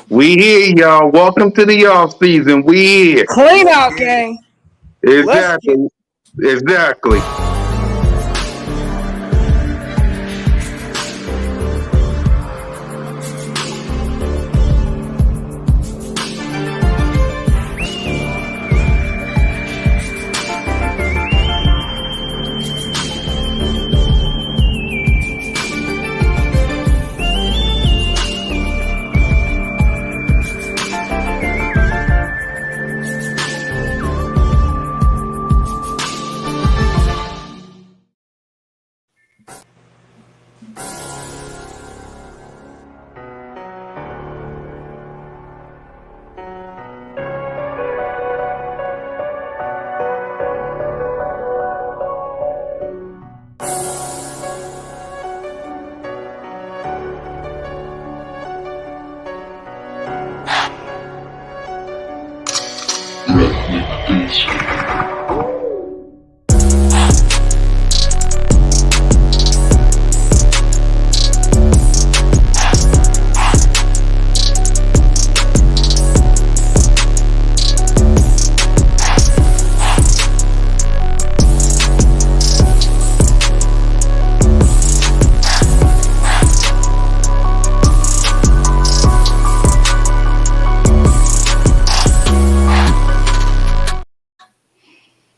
We here, y'all. Welcome to the off season. We here. Clean out, gang. Let's get Exactly. Exactly.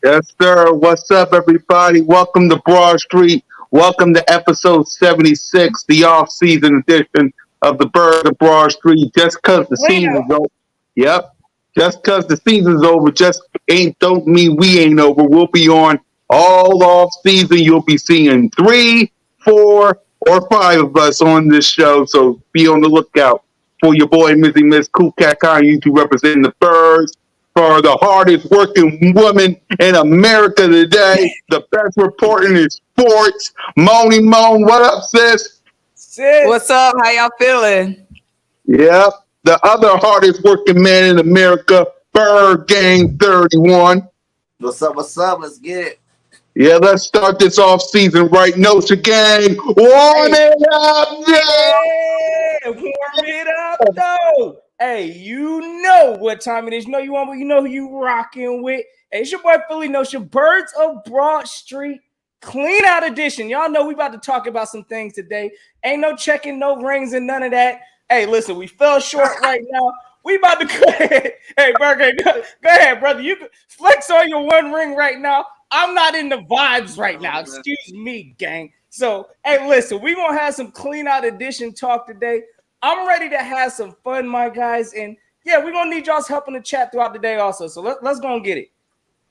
Yes, sir. What's up, everybody? Welcome to Broad Street. Welcome to episode 76, the off-season edition of the Bird of Broad Street. Just because the clean season's out. over. Yep. Just because the season's over just ain't don't mean we ain't over. We'll be on all off season. You'll be seeing 3, 4, or 5 of us on this show. So be on the lookout for your boy Mizzy Miss Cool Cat you to represent the Birds for the hardest working woman in America today. The best reporting in sports. Moni Moan, what up, sis? Sis. What's up? How y'all feeling? Yep. The other hardest working man in America, Bird Gang 31. What's up? What's up? Let's get it. Yeah, let's start this off season right. Notion Gang, warm it up, yeah. Warm it up, though. Hey, you know what time it is. You know you know who you rocking with. Hey, it's your boy Philly Notion, Birds of Broad Street, clean out edition. Y'all know we about to talk about some things today. Ain't no checking, no rings, and none of that. Hey, listen, we fell short right now. We about to go ahead. Hey, Burger, go ahead, brother. You can flex on your one ring right now. I'm not in the vibes right now. Excuse me, gang. So, hey, listen, we're going to have some clean out edition talk today. I'm ready to have some fun, my guys. And, yeah, we're going to need y'all's help in the chat throughout the day also. So, let's go and get it.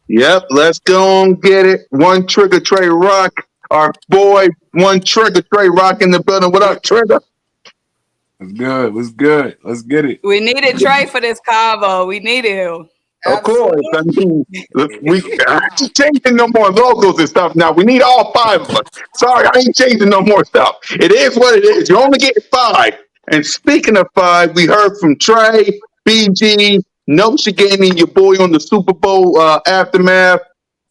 Yep, let's go and get it. One Trigger Trey Rock, our boy, One Trigger Trey Rock in the building. What up, Trigger? What's good? What's good? Let's get it. We needed Trey for this convo. We needed him. Of course. I mean, we ain't changing no more logos and stuff now. We need all 5 of us. Sorry, I ain't changing no more stuff. It is what it is. You only get 5. And speaking of 5, we heard from Trey, BG, Notion Gaming, your boy on the Super Bowl aftermath.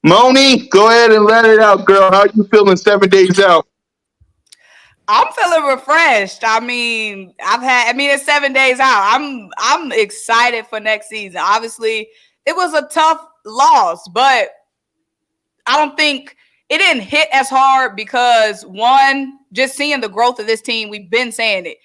Moni, go ahead and let it out, girl. How you feeling 7 days out? I'm feeling refreshed. I mean, it's 7 days out. I'm excited for next season. Obviously, it was a tough loss, but I don't think it didn't hit as hard because, one, just seeing the growth of this team, we've been saying it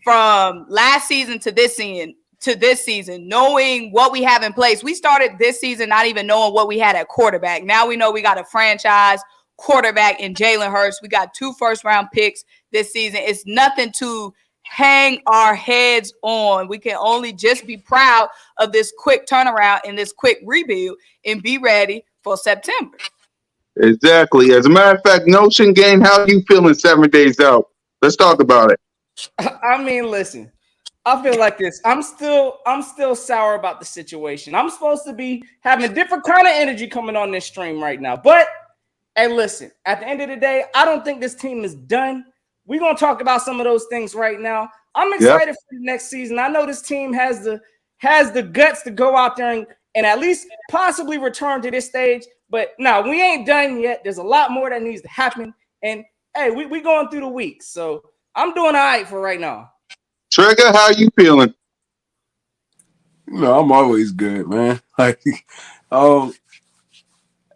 from last season to this season, knowing what we have in place. We started this season not even knowing what we had at quarterback. Now we know we got a franchise quarterback in Jalen Hurts. We got 2 first-round picks this season. It's nothing to hang our heads on. We can only just be proud of this quick turnaround and this quick rebuild and be ready for September. Exactly. As a matter of fact, Notion Game, how you feeling 7 days out? Let's talk about it. I mean, listen, I feel like this. I'm still sour about the situation. I'm supposed to be having a different kind of energy coming on this stream right now. But, hey, listen, at the end of the day, I don't think this team is done. We're going to talk about some of those things right now. I'm excited for the next season. I know this team has the guts to go out there and at least possibly return to this stage. But no, we ain't done yet. There's a lot more that needs to happen. And, hey, we going through the week. So I'm doing all right for right now. Trigger, how you feeling? No, I'm always good, man. Like, um,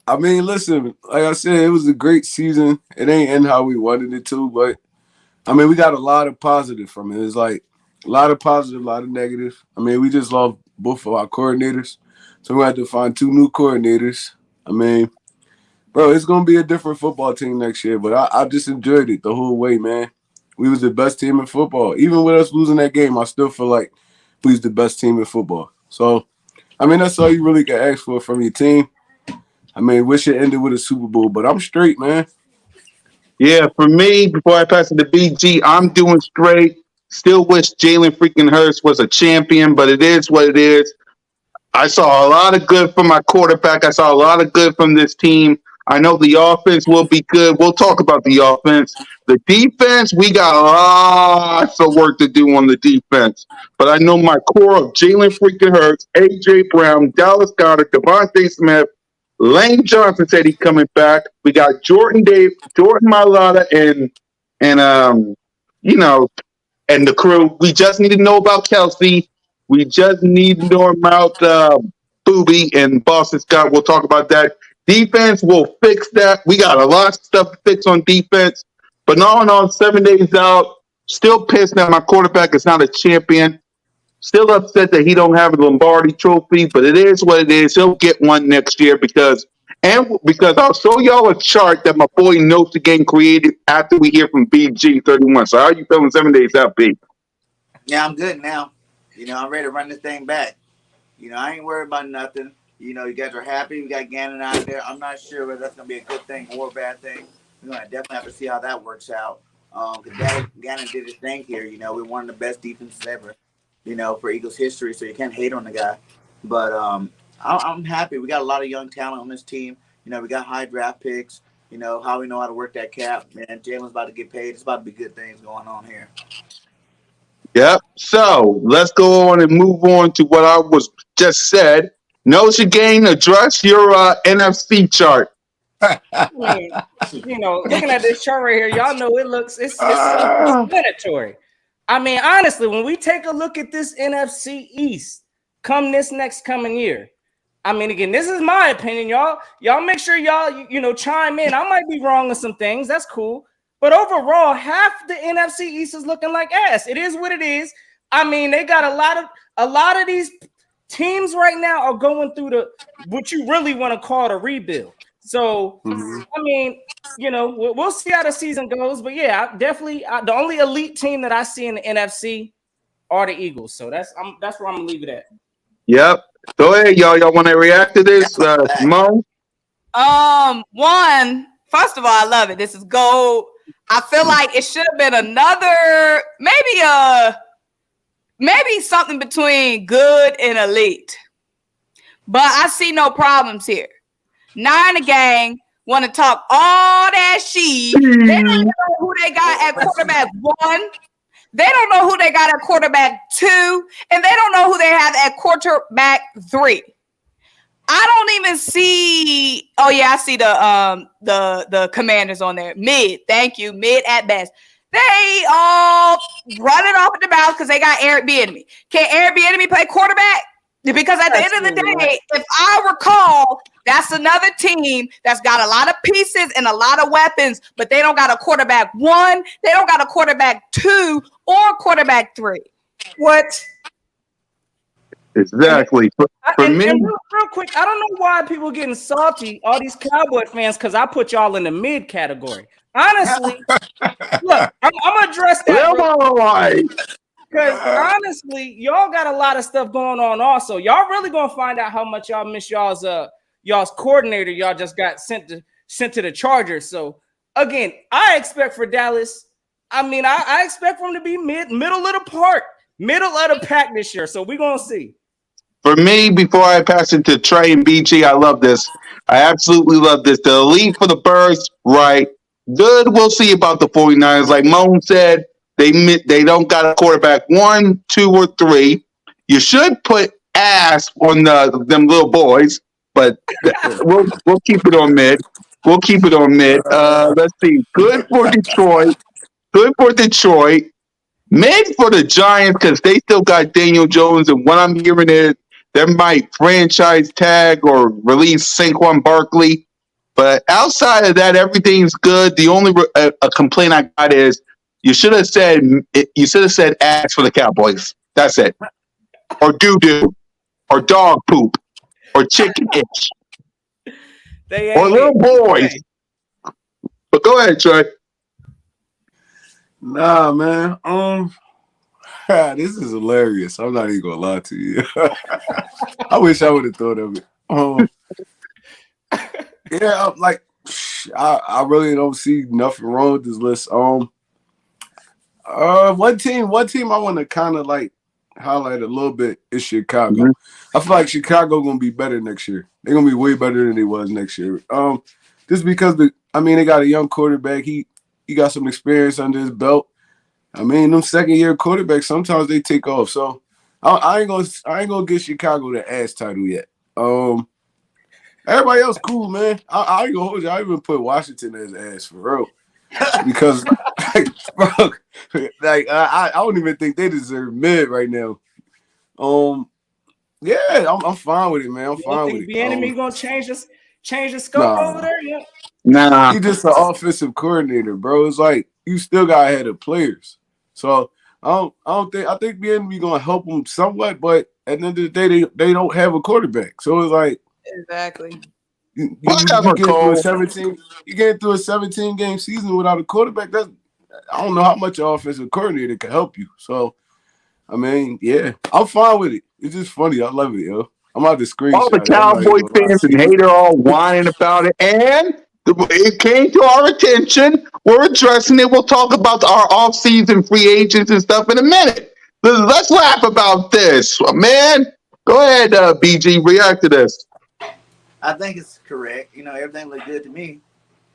I mean, listen, like I said, it was a great season. It ain't end how we wanted it to, but I mean, we got a lot of positive from it. It's like a lot of positive, a lot of negative. I mean, we just lost both of our coordinators, so we had to find 2 new coordinators. I mean, bro, it's gonna be a different football team next year, but I just enjoyed it the whole way, man. We was the best team in football. Even with us losing that game, I still feel like we was the best team in football. So, I mean, that's all you really can ask for from your team. I mean, wish it ended with a Super Bowl, but I'm straight, man. Yeah, for me, before I pass it to BG, I'm doing straight. Still wish Jalen freaking Hurts was a champion, but it is what it is. I saw a lot of good from my quarterback. I saw a lot of good from this team. I know the offense will be good. We'll talk about the offense. The defense, we got lots of work to do on the defense. But I know my core of Jalen freaking Hurts, A.J. Brown, Dallas Goedert, Devontae Smith, Lane Johnson said he's coming back. We got Jordan Mailata, and you know, and the crew. We just need to know about Kelsey. We just need to know about Booby and Boston Scott. We'll talk about that. Defense, we'll fix that. We got a lot of stuff to fix on defense. But all in all, 7 days out, still pissed that my quarterback is not a champion. Still upset that he don't have a Lombardi trophy, but it is what it is. He'll get one next year because I'll show y'all a chart that my boy Notes Again created after we hear from BG31. So how are you feeling 7 days out, B? Yeah, I'm good now. I'm ready to run this thing back. I ain't worried about nothing. You guys are happy. We got Gannon out there. I'm not sure whether that's going to be a good thing or a bad thing. We're going to definitely have to see how that works out. Because Gannon did his thing here. We're one of the best defenses ever, for Eagles history. So you can't hate on the guy. But I'm happy. We got a lot of young talent on this team. We got high draft picks. How we know how to work that cap. Man, Jalen's about to get paid. It's about to be good things going on here. Yep. So let's go on and move on to what I was just said. Notes Again, address your NFC chart. Looking at this chart right here, y'all know it's self-explanatory. I mean, honestly, when we take a look at this NFC East come this next coming year, I mean, again, this is my opinion, y'all. Y'all make sure y'all chime in. I might be wrong on some things. That's cool. But overall, half the NFC East is looking like ass. It is what it is. I mean, they got a lot of these teams right now are going through what you really want to call the rebuild. So, I mean, we'll see how the season goes. But yeah, definitely the only elite team that I see in the NFC are the Eagles. So that's where I'm gonna leave it at. Yep. Go ahead, y'all. Y'all want to react to this, Mo? First of all, I love it. This is gold. I feel like it should have been another, maybe something between good and elite. But I see no problems here. Nine gang want to talk all that shit. They don't know who they got at quarterback 1. They don't know who they got at quarterback 2, and they don't know who they have at quarterback 3. I don't even see. Oh yeah, I see the Commanders on there. Mid, thank you. Mid at best. They all running off at the mouth because they got Eric Bieniemy. Can Eric Bieniemy play quarterback? Because at the end of the day, if I recall, that's another team that's got a lot of pieces and a lot of weapons, but they don't got a quarterback 1, they don't got a quarterback 2, or quarterback 3. What? Exactly. For me, and real quick, I don't know why people getting salty, all these Cowboy fans, because I put y'all in the mid category. Honestly, look, I'm gonna address that. Because honestly, y'all got a lot of stuff going on. Also, y'all really gonna find out how much y'all miss y'all's coordinator. Y'all just got sent to the Chargers. So again, I expect for Dallas. I mean, I expect for them to be middle of the pack this year. So we're gonna see. For me, before I pass it to Trey and BG, I love this. I absolutely love this. The elite for the Birds, right? Good. We'll see about the 49ers. Like Moan said, they don't got a quarterback 1, 2, or 3. You should put ass on them little boys, but we'll keep it on mid. We'll keep it on mid. Let's see. Good for Detroit. Good for Detroit. Mid for the Giants because they still got Daniel Jones, and what I'm hearing is They might franchise tag or release Saquon Barkley. But outside of that, everything's good. The only a complaint I got is you should have said ass for the Cowboys. That's it. Or doo-doo. Or dog poop. Or chicken itch. Or little boys. But go ahead, Trey. Nah, man. This is hilarious. I'm not even gonna lie to you. I wish I would have thought of it. Yeah, like I really don't see nothing wrong with this list. One team I want to kind of like highlight a little bit is Chicago. Mm-hmm. I feel like Chicago gonna be better next year. They're gonna be way better than they was next year. Just because they got a young quarterback. He got some experience under his belt. I mean, them second-year quarterbacks, sometimes they take off. So I ain't gonna get Chicago the ass title yet. Everybody else cool, man. I ain't gonna hold you. I even put Washington as ass for real. Because I don't even think they deserve mid right now. Yeah, I'm fine with it, man. I'm fine with it. BIENIEMY gonna change the scope over there? Yeah. Nah. He just an offensive coordinator, bro. It's like you still got ahead of players. So I think BIENIEMY gonna help them somewhat, but at the end of the day, they don't have a quarterback. So it's like exactly. You get through a 17-game season without a quarterback. I don't know how much an offensive coordinator can help you. So I mean, yeah, I'm fine with it. It's just funny. I love it, yo. I'm out the screenshot. All the Cowboy fans and haters all whining about it, and it came to our attention. We're addressing it. We'll talk about our off-season free agents and stuff in a minute. Let's laugh about this, man. Go ahead, BG. React to this. I think it's correct. Everything looked good to me.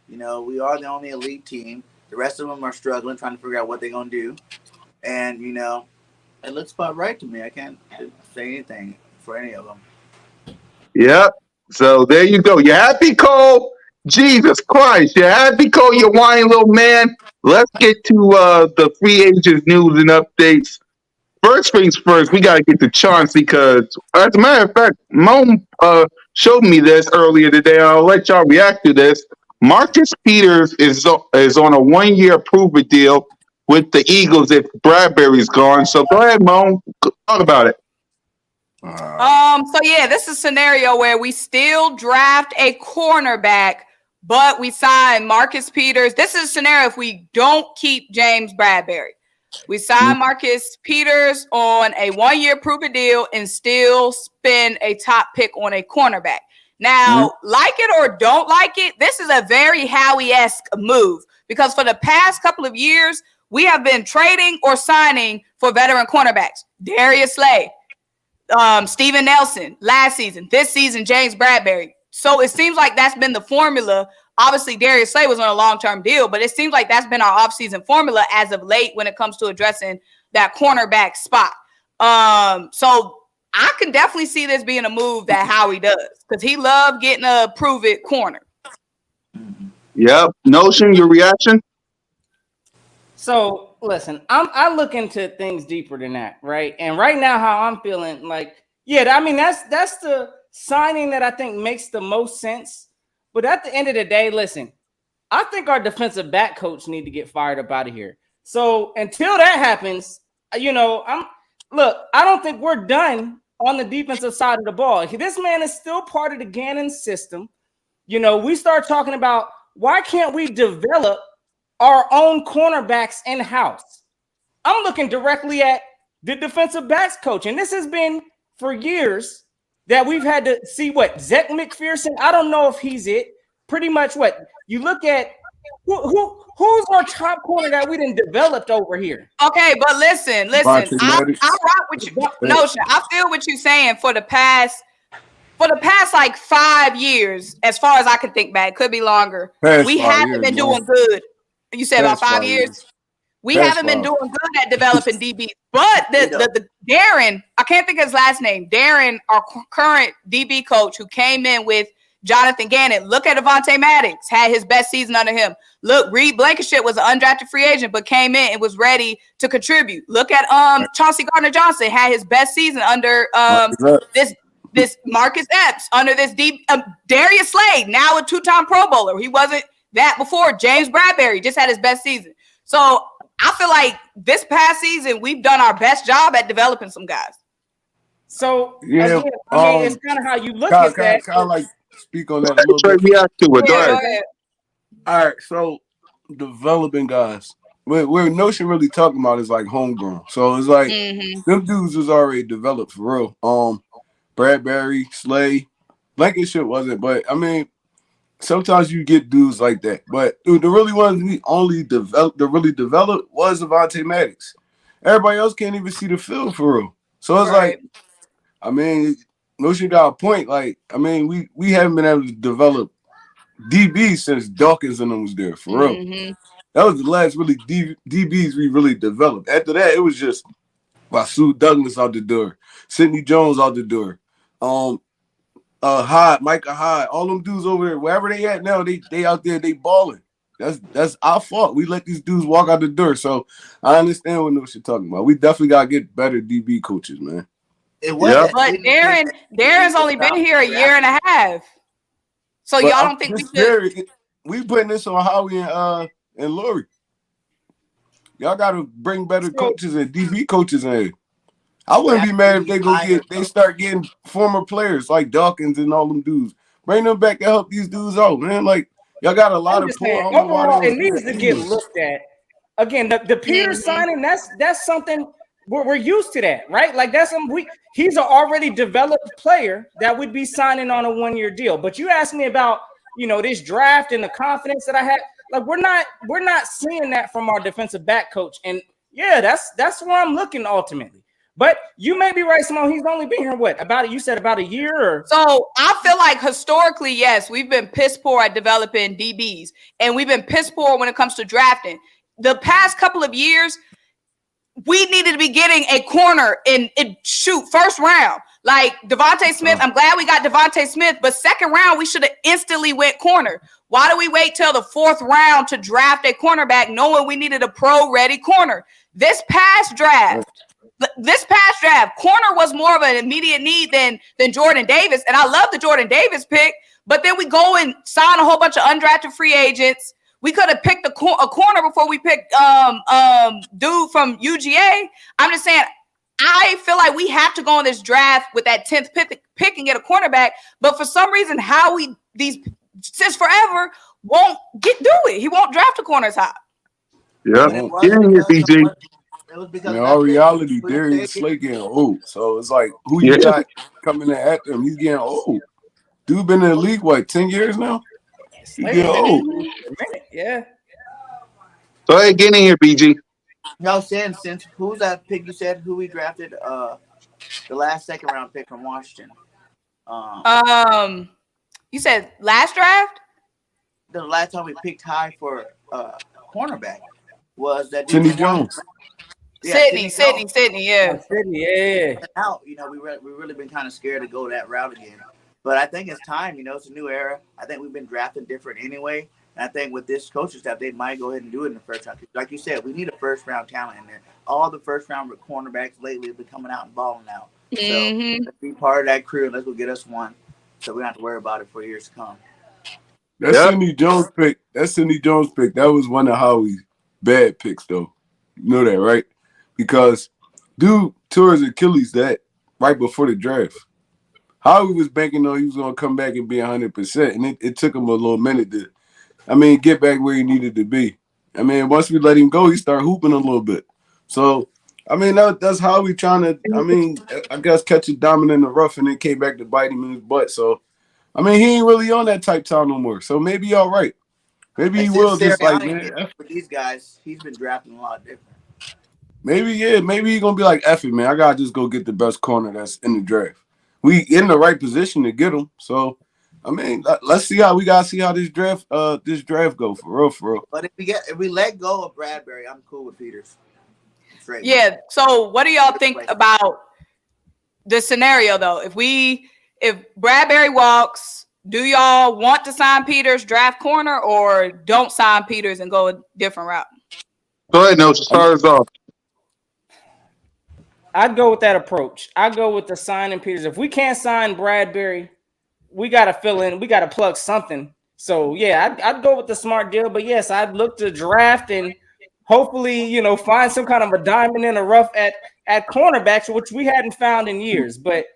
We are the only elite team. The rest of them are struggling, trying to figure out what they're gonna do. And it looks about right to me. I can't say anything for any of them. Yep. So there you go. You happy, Cole? Jesus Christ. You happy, Cole? You whiny little man. Let's get to the free agents news and updates. First things first, we got to get to Chauncey because, as a matter of fact, Moan showed me this earlier today. I'll let y'all react to this. Marcus Peters is on a 1-year prove-it deal with the Eagles if Bradbury's gone. So go ahead, Moan. Talk about it. So yeah, this is a scenario where we still draft a cornerback, but we sign Marcus Peters. This is a scenario if we don't keep James Bradbury. We sign Marcus Peters on a 1-year prove-it deal and still spend a top pick on a cornerback. Now, like it or don't like it, this is a very Howie-esque move because for the past couple of years, we have been trading or signing for veteran cornerbacks. Darius Slay, Steven Nelson last season, this season, James Bradbury. So it seems like that's been the formula. Obviously, Darius Slay was on a long-term deal, but it seems like that's been our offseason formula as of late when it comes to addressing that cornerback spot. So I can definitely see this being a move that Howie does because he loved getting a prove-it corner. Yep. Notion, your reaction? So listen, I look into things deeper than that, right? And right now, how I'm feeling, like, yeah, I mean that's the signing that I think makes the most sense. But at the end of the day, listen, I think our defensive back coach need to get fired up out of here. So until that happens, I don't think we're done on the defensive side of the ball. This man is still part of the Gannon system. We start talking about why can't we develop our own cornerbacks in-house? I'm looking directly at the defensive backs coach, and this has been for years that we've had to see Zach McPherson. I don't know if he's it. Pretty much you look at who's our top corner that we done developed over here. Okay, but listen. I rock with you. Notion. I feel what you're saying for the past like 5 years, as far as I can think back. It could be longer. We haven't been doing good. You said about 5 years. We haven't been doing good at developing DB. But the Darren, I can't think of his last name. Darren, our current DB coach who came in with Jonathan Gannon. Look at Avonte Maddox, had his best season under him. Look, Reed Blankenship was an undrafted free agent, but came in and was ready to contribute. Look at Chauncey Gardner-Johnson, had his best season under this Marcus Epps, under this Darius Slade, now a 2-time Pro Bowler. He wasn't that before. James Bradbury just had his best season. So I feel like this past season, we've done our best job at developing some guys. So Yeah, again, I mean, it's kind of how you look Can at that. I like speak on that a little Trey, bit? react to it. Go Yeah, ahead. go ahead. All right, so developing guys. Where Notion really talking about is like homegrown. So it's like them dudes was already developed for real. Bradbury, Slay, Blankenship wasn't, but I mean, sometimes you get dudes like that. But dude, the really ones we only developed, the really developed was Avonte Maddox. Everybody else can't even see the field for real. So it's like, I mean, Notion got a point. Like, I mean, we haven't been able to develop DB since Dawkins and them was there for real. That was the last really DBs we really developed. After that, it was just Sue Douglas out the door, Sidney Jones out the door, Hyde, Micah Hyde, all them dudes over there, wherever they at now, they out there, they balling. That's our fault. We let these dudes walk out the door. So I understand what Notion talking about. We definitely gotta get better DB coaches, man. It was, Yeah. But Darren's only been here a year and a half. So But y'all don't think we should? We putting this on Howie and Lori. Y'all gotta bring better coaches and DB coaches in here. I wouldn't be mad if they start getting former players like Dawkins and all them dudes. Bring them back to help these dudes out, man. Like y'all got a lot of poor. Overall, it needs to get looked at. Again, the Peters signing, that's something we're used to that, right? Like that's he's an already developed player that would be signing on a 1-year deal. But you asked me about, this draft and the confidence that I had. Like we're not seeing that from our defensive back coach. And yeah, that's where I'm looking ultimately. But you may be right, Symone. He's only been here you said about a year or so. I feel like historically, yes, we've been piss poor at developing DBs, and we've been piss poor when it comes to drafting. The past couple of years, we needed to be getting a corner in first round. Like Devontae Smith, I'm glad we got Devontae Smith, but second round, we should have instantly went corner. Why do we wait till the 4th round to draft a cornerback knowing we needed a pro-ready corner? This past draft, corner was more of an immediate need than Jordan Davis. And I love the Jordan Davis pick, but then we go and sign a whole bunch of undrafted free agents. We could have picked a corner before we picked dude from UGA. I'm just saying, I feel like we have to go in this draft with that 10th pick and get a cornerback. But for some reason, since forever won't do it. He won't draft a corner top. Yeah. Get in here, BG. It was because in all reality, Darius Slay getting old. So it's like, who you got coming in after him? He's getting old. Dude been in the league, 10 years now? He's getting old. Yeah. Go ahead, get in here, BG. No, since who's that pick you said who we drafted? The last 2nd round pick from Washington. You said last draft? The last time we picked high for cornerback was that Sidney Jones. Yeah, Sydney, yeah. Yeah. Now, we really been kind of scared to go that route again. But I think it's time, it's a new era. I think we've been drafting different anyway. And I think with this coaching staff, they might go ahead and do it in the first round. Like you said, we need a first-round talent in there. All the first-round cornerbacks lately have been coming out and balling out. So let's be part of that crew. Let's go get us one so we don't have to worry about it for years to come. That Sidney Jones pick, that was one of Howie's bad picks, though. You know that, right? Because dude tore his Achilles that right before the draft. Howie was banking on he was going to come back and be 100%, and it took him a little minute to, get back where he needed to be. Once we let him go, he started hooping a little bit. So, that's how we trying to, I guess catch a diamond in the rough and then came back to bite him in his butt. So, he ain't really on that type time no more. So maybe y'all right. Maybe he will just like, man. For these guys, he's been drafting a lot different. Maybe he's going to be like, F it, man. I got to just go get the best corner that's in the draft. We in the right position to get him. So, let's see how this draft go for real. But if we let go of Bradbury, I'm cool with Peters. Straight. Yeah. So what do y'all think about the scenario though? If Bradbury walks, do y'all want to sign Peters, draft corner, or don't sign Peters and go a different route? Go ahead, no, start us off. I'd go with that approach. I'd go with the signing Peters. If we can't sign Bradbury, we got to fill in. We got to plug something. So, yeah, I'd go with the smart deal. But, yes, I'd look to draft and hopefully, find some kind of a diamond in the rough at cornerbacks, which we hadn't found in years. But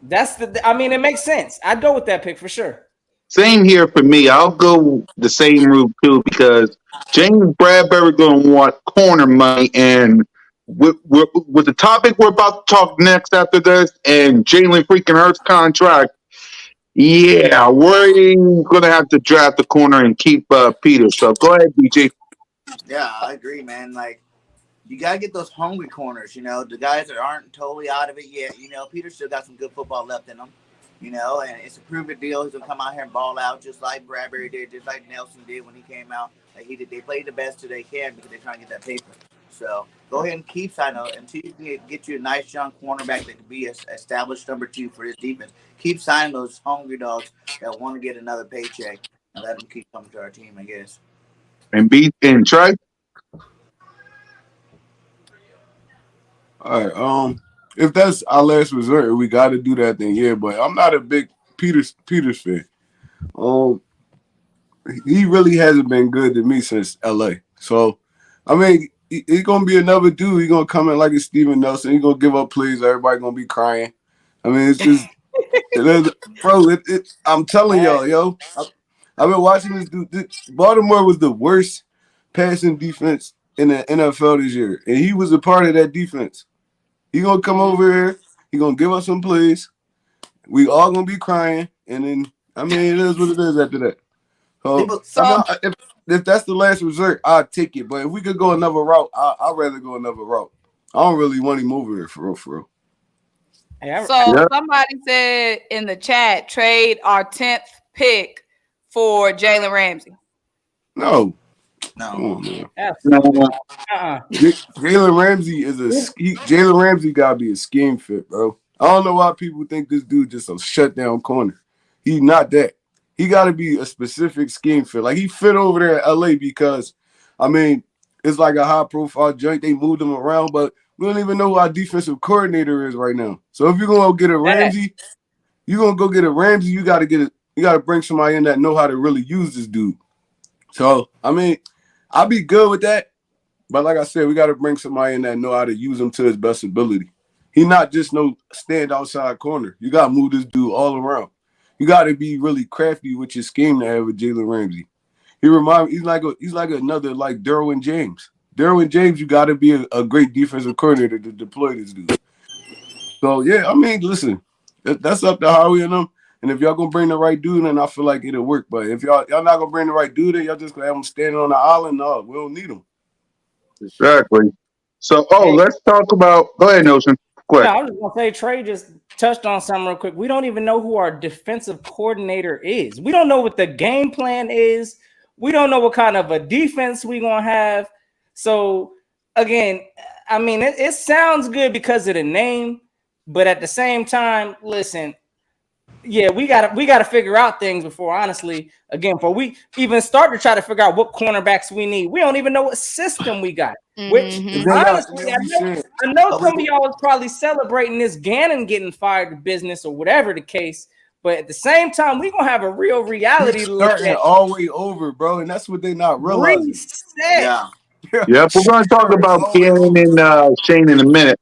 it makes sense. I'd go with that pick for sure. Same here for me. I'll go the same route too because James Bradbury gonna want corner money, and with the topic we're about to talk next after this, and Jalen freaking Hurts contract. Yeah, we're gonna have to draft the corner and keep Peter. So go ahead, BJ. Yeah, I agree, man. Like, you got to get those hungry corners, the guys that aren't totally out of it yet. Peter still got some good football left in him, and it's a proven deal. He's going to come out here and ball out just like Bradbury did, just like Nelson did when he came out. Like he did. They played the best that they can because they're trying to get that paper. So go ahead and keep signing until you can get you a nice young cornerback that can be an established number 2 for his defense. Keep signing those hungry dogs that want to get another paycheck and let them keep coming to our team, I guess. And Trey. All right. If that's our last resort, we got to do that. Then yeah, but I'm not a big Peters fan. He really hasn't been good to me since LA. So, I mean, he's gonna be another dude. He's gonna come in like a Steven Nelson. He's gonna give up plays. Everybody gonna be crying. I mean, it's just, bro. I'm telling y'all, yo. I've been watching this dude. Baltimore was the worst passing defense in the NFL this year, and he was a part of that defense. He gonna come over here. He gonna give us some plays. We all gonna be crying, and then it is what it is after that. So if that's the last resort, I'll take it. But if we could go another route, I'd rather go another route. I don't really want him over here for real. So somebody said in the chat, trade our 10th pick for Jalen Ramsey. No. No. Jalen Ramsey Jalen Ramsey gotta be a scheme fit, bro. I don't know why people think this dude just a shutdown corner. He's not that. He got to be a specific scheme fit. Like, he fit over there at LA because, it's like a high-profile joint. They moved him around, but we don't even know who our defensive coordinator is right now. So if you're going to get a Ramsey, you got to bring somebody in that know how to really use this dude. So, I'll be good with that. But like I said, we got to bring somebody in that know how to use him to his best ability. He not just no stand outside corner. You got to move this dude all around. You got to be really crafty with your scheme to have with Jalen Ramsey. He's like another like Derwin James. Derwin James, you got to be a great defensive coordinator to deploy this dude. So yeah, listen, that's up to Howie and them. And if y'all gonna bring the right dude, then I feel like it'll work. But if y'all not gonna bring the right dude, then y'all just gonna have him standing on the island. No, we don't need him. Exactly. So let's talk about. Go ahead, Nelson. Go ahead. I was just gonna say Trey just touched on something real quick. We don't even know who our defensive coordinator is. We don't know what the game plan is. We don't know what kind of a defense we're gonna have. So again, it sounds good because of the name, but at the same time, listen, yeah, we gotta figure out things before we even start to try to figure out what cornerbacks we need. We don't even know what system we got. Which honestly, I know some of y'all was probably celebrating this Gannon getting fired business or whatever the case. But at the same time, we're gonna have a real reality look at all the way over, bro, and that's what they not realizing. Yeah, we're gonna talk about Gannon and Shane in a minute.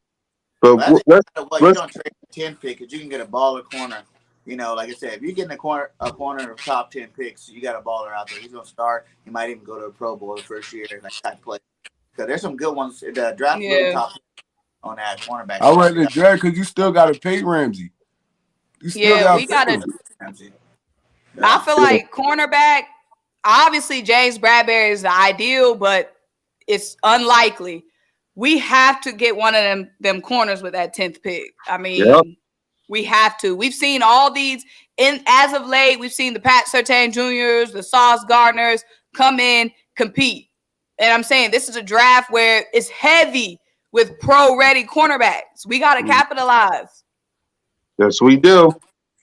But let's you don't trade a 10 pick because you can get a baller corner. Like I said, if you're getting a corner of top 10 picks, you got a baller out there. He's gonna start. He might even go to a Pro Bowl the first year and type play. Because there's some good ones. The draft top on that cornerback. I like the draft because you still got to pay Ramsey. We got to. I feel like cornerback. Obviously, James Bradbury is the ideal, but it's unlikely. We have to get one of them corners with that 10th pick. We have to. We've seen all these as of late. We've seen the Pat Surtain Juniors, the Sauce Gardners come in, compete. And I'm saying this is a draft where it's heavy with pro-ready cornerbacks. We got to capitalize. Yes, we do.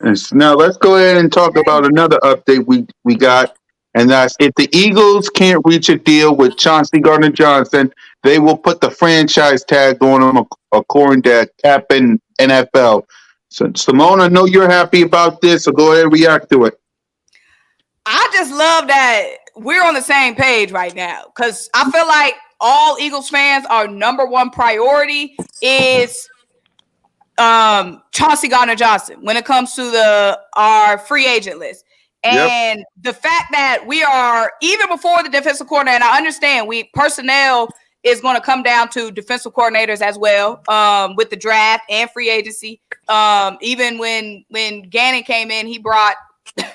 And now let's go ahead and talk about another update we got. And that's if the Eagles can't reach a deal with Chauncey Gardner-Johnson, they will put the franchise tag on him according to Captain NFL. So, Symone, I know you're happy about this, so go ahead and react to it. I just love that we're on the same page right now because I feel like all Eagles fans, our number one priority is Chauncey Gardner-Johnson when it comes to our free agent list. And the fact that we are, even before the defensive coordinator, and I understand personnel is going to come down to defensive coordinators as well with the draft and free agency. Even when Gannon came in, he brought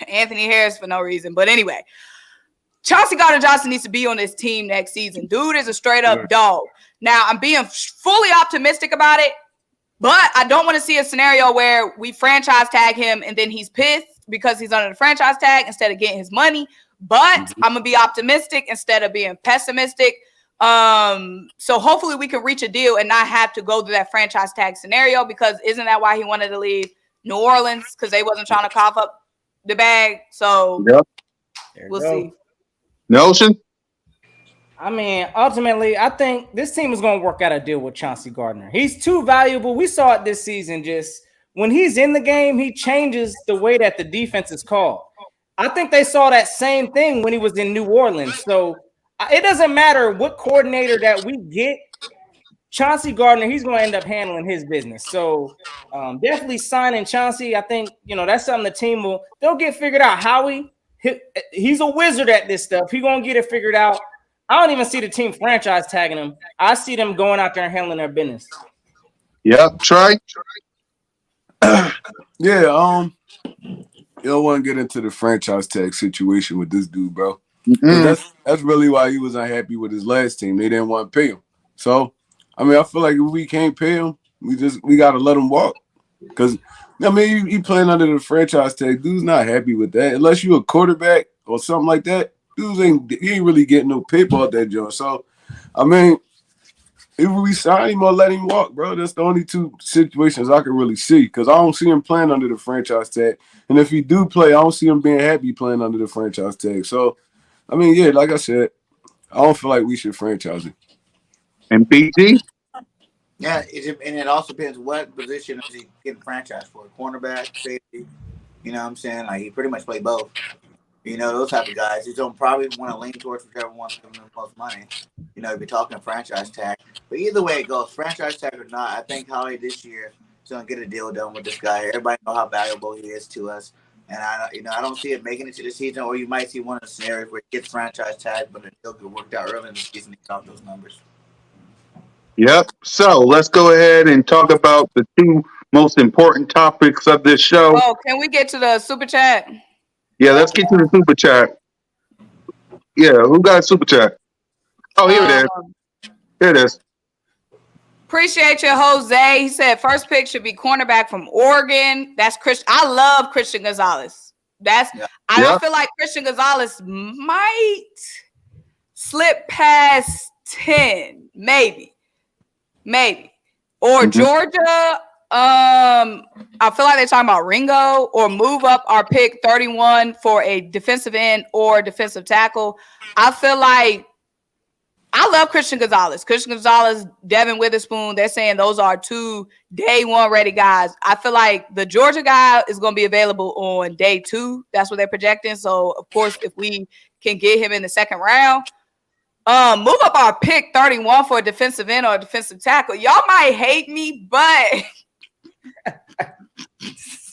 Anthony Harris for no reason. But anyway, Chauncey Gardner-Johnson needs to be on this team next season. Dude is a straight up dog. Now, I'm being fully optimistic about it, but I don't want to see a scenario where we franchise tag him and then he's pissed because he's under the franchise tag instead of getting his money. But I'm going to be optimistic instead of being pessimistic. So hopefully we can reach a deal and not have to go through that franchise tag scenario, because isn't that why he wanted to leave New Orleans? Because they wasn't trying to cough up the bag. So we'll see. Nelson? I mean, ultimately, I think this team is going to work out a deal with Chauncey Gardner. He's too valuable. We saw it this season. Just when he's in the game, he changes the way that the defense is called. I think they saw that same thing when he was in New Orleans. So it doesn't matter what coordinator that we get. Chauncey Gardner, he's going to end up handling his business. So definitely signing Chauncey. I think, that's something the team they'll get figured out. He's a wizard at this stuff. He's going to get it figured out. I don't even see the team franchise tagging him. I see them going out there and handling their business. Yep, Trey. Yeah, you don't want to get into the franchise tag situation with this dude, bro. That's really why he was unhappy with his last team. They didn't want to pay him. So, I mean, I feel like if we can't pay him, we got to let him walk. Because, I mean, he playing under the franchise tag. Dude's not happy with that. Unless you a quarterback or something like that, he ain't really getting no paper out that joint. So, I mean, if we sign him or let him walk, bro, that's the only two situations I can really see, because I don't see him playing under the franchise tag. And if he do play, I don't see him being happy playing under the franchise tag. So, I mean, yeah, like I said, I don't feel like we should franchise him. And BG? Yeah, and it also depends what position is he getting franchised for. Cornerback, safety, you know what I'm saying? Like, he pretty much played both. Those type of guys. He's going to probably want to lean towards whichever one's giving him the most money. If you're talking franchise tag. But either way it goes, franchise tag or not, I think Holly this year is going to get a deal done with this guy. Everybody know how valuable he is to us. And I don't see it making it to the season, or you might see one of the scenarios where it gets franchise tag, but the deal could work out early in the season to get off those numbers. Yep. So let's go ahead and talk about the two most important topics of this show. Oh, can we get to the super chat? Yeah, let's get to the super chat. Yeah, who got a super chat? Oh, here it is. Here it is. Appreciate you, Jose. He said first pick should be cornerback from Oregon. That's Christian. I love Christian Gonzalez. I feel like Christian Gonzalez might slip past 10, maybe. Or Georgia. I feel like they're talking about Ringo, or move up our pick 31 for a defensive end or defensive tackle. I feel like I love Christian Gonzalez. Christian Gonzalez, Devon Witherspoon, they're saying those are two day one ready guys. I feel like the Georgia guy is going to be available on day 2. That's what they're projecting. So, of course, if we can get him in the second round, move up our pick 31 for a defensive end or a defensive tackle. Y'all might hate me, but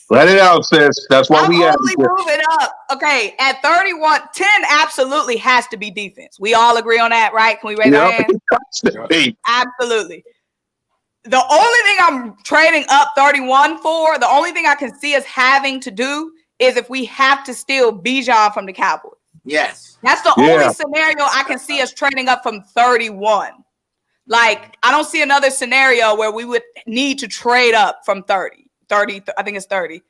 let it out, sis. That's why we have only moving up. Okay, at 31, 10 absolutely has to be defense. We all agree on that, right? Can we raise our hands? Absolutely. The only thing I'm trading up 31 for, the only thing I can see us having to do is if we have to steal BIJAN from the Cowboys. Yes. That's the only scenario I can see us trading up from 31. Like, I don't see another scenario where we would need to trade up from 30. I think it's 30.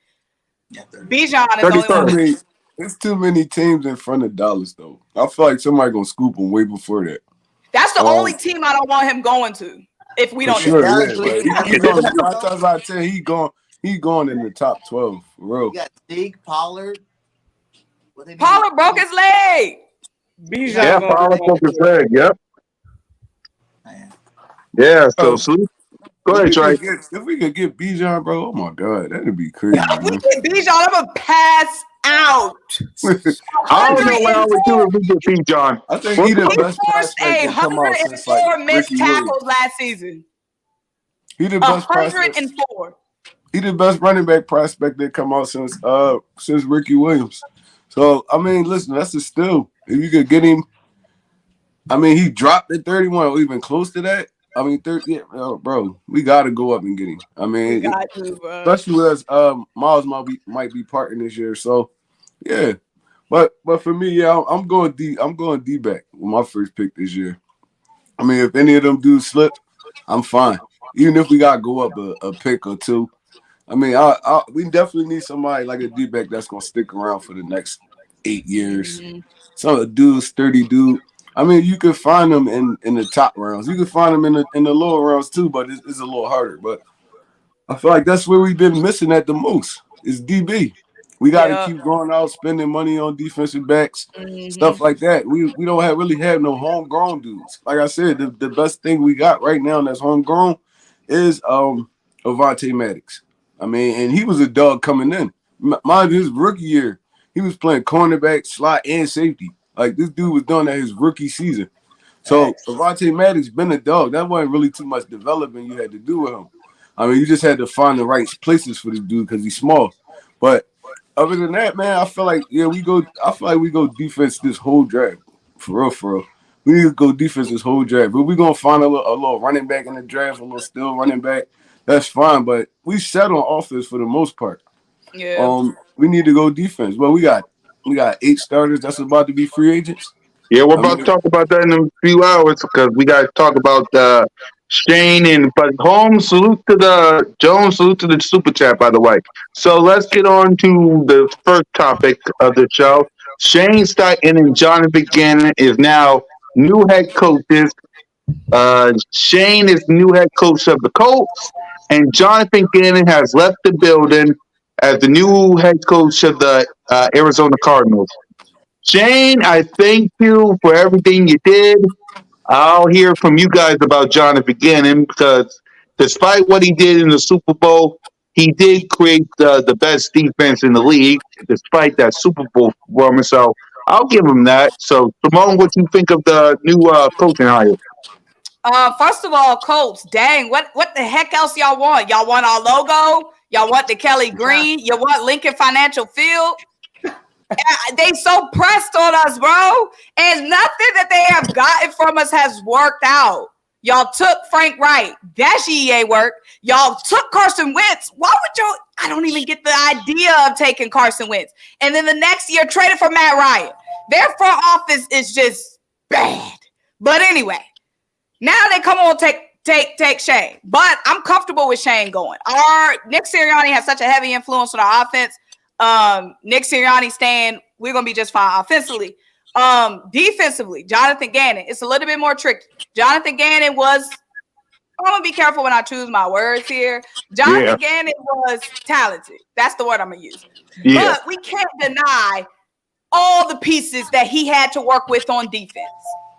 Yeah, 30. Bijan is 30, the only one. There's too many teams in front of Dallas, though. I feel like somebody going to scoop him way before that. That's the only team I don't want him going to if we don't sure, do that. He's going 9 times out of 10, he going in the top 12, for real. You got Zeke, Pollard. What they need? Pollard broke his leg. Bijan Yeah, gonna Pollard be broke his leg. Yep. Man. Yeah. So Oh, salute. Go ahead, Trey. if we could get BIJAN, bro, oh my God, that'd be crazy, If we man. get Bijan, I'm gonna pass out. I don't know what I would do if we get Bijan. I think Well, he the He best forced prospect that come out since like 104 missed Ricky Williams. tackles last season. He the best prospect. 104. He the best running back prospect that come out since Ricky Williams. So I mean, listen, that's a steal. If you could get him, I mean, he dropped at 31 or even close to that. I mean, 30, yeah, bro, we got to go up and get him. I mean, We got to, bro. especially as Miles might be parting this year. So, yeah. But for me, yeah, I'm going D back with my first pick this year. I mean, if any of them dudes slip, I'm fine. Even if we got to go up a pick or two. I mean, we definitely need somebody like a D back that's going to stick around for the next 8 years. Some dude, sturdy dude. I mean, you could find them in the top rounds. You could find them in the lower rounds too, but it's a little harder. But I feel like that's where we've been missing at the most is DB. We got to keep going out spending money on defensive backs, stuff like that. We don't really have no homegrown dudes. Like I said, the best thing we got right now that's homegrown is Avonte Maddox. I mean, and he was a dog coming in. Mind his rookie year, he was playing cornerback, slot, and safety. Like, this dude was doing that his rookie season. So, Avonte Maddox been a dog. That wasn't really too much development you had to do with him. I mean, you just had to find the right places for this dude because he's small. But other than that, man, I feel like, we go defense this whole draft. For real. We need to go defense this whole draft. But we're going to find a little running back in the draft, a little still running back. That's fine. But we set on offense for the most part. Yeah. We need to go defense. Well, we got 8 starters that's about to be free agents. Yeah, we're about to talk about that in a few hours because we got to talk about Shane but Holmes. Salute to the Jones. Salute to the super chat, by the way. So let's get on to the first topic of the show. Shane Steichen and Jonathan Gannon is now new head coaches. Shane is new head coach of the Colts, and Jonathan Gannon has left the building as the new head coach of the Arizona Cardinals. Shane, I thank you for everything you did. I'll hear from you guys about Jonathan Gannon because despite what he did in the Super Bowl, he did create the best defense in the league despite that Super Bowl performance. So I'll give him that. So, Symone, what do you think of the new coaching hire? First of all, Colts, dang, what the heck else y'all want? Y'all want our logo? Y'all want the Kelly Green? You want Lincoln Financial Field? They so pressed on us, bro. And nothing that they have gotten from us has worked out. Y'all took Frank Wright. That ain't work. Y'all took Carson Wentz. Why would y'all? I don't even get the idea of taking Carson Wentz. And then the next year, traded for Matt Ryan. Their front office is just bad. But anyway, now they come on take Shane. But I'm comfortable with Shane going. Nick Sirianni has such a heavy influence on our offense. Nick Sirianni staying, we're gonna be just fine offensively. Defensively, Jonathan Gannon, it's a little bit more tricky. Jonathan Gannon was, I'm gonna be careful when I choose my words here. Jonathan Gannon was talented. That's the word I'm gonna use. Yeah. But we can't deny all the pieces that he had to work with on defense.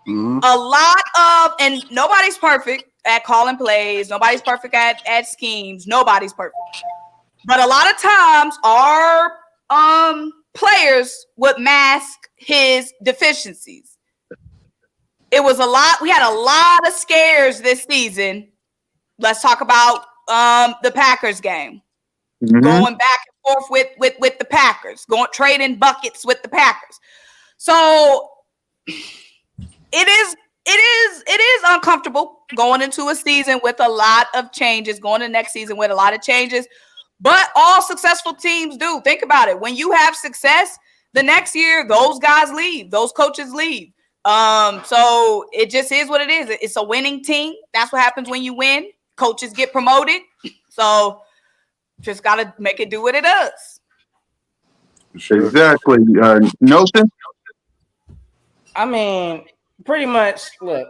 A lot of, and nobody's perfect at calling plays, nobody's perfect at schemes, nobody's perfect. But a lot of times our players would mask his deficiencies. It was a lot. We had a lot of scares this season. Let's talk about the Packers game. Going back and forth with the Packers, trading buckets with the Packers. So it is uncomfortable going into a season with a lot of changes, going to next season with a lot of changes. But all successful teams do. Think about it. When you have success, the next year, those guys leave. Those coaches leave. So it just is what it is. It's a winning team. That's what happens when you win. Coaches get promoted. So just got to make it do what it does. Sure. Exactly. Nelson? I mean, pretty much, look,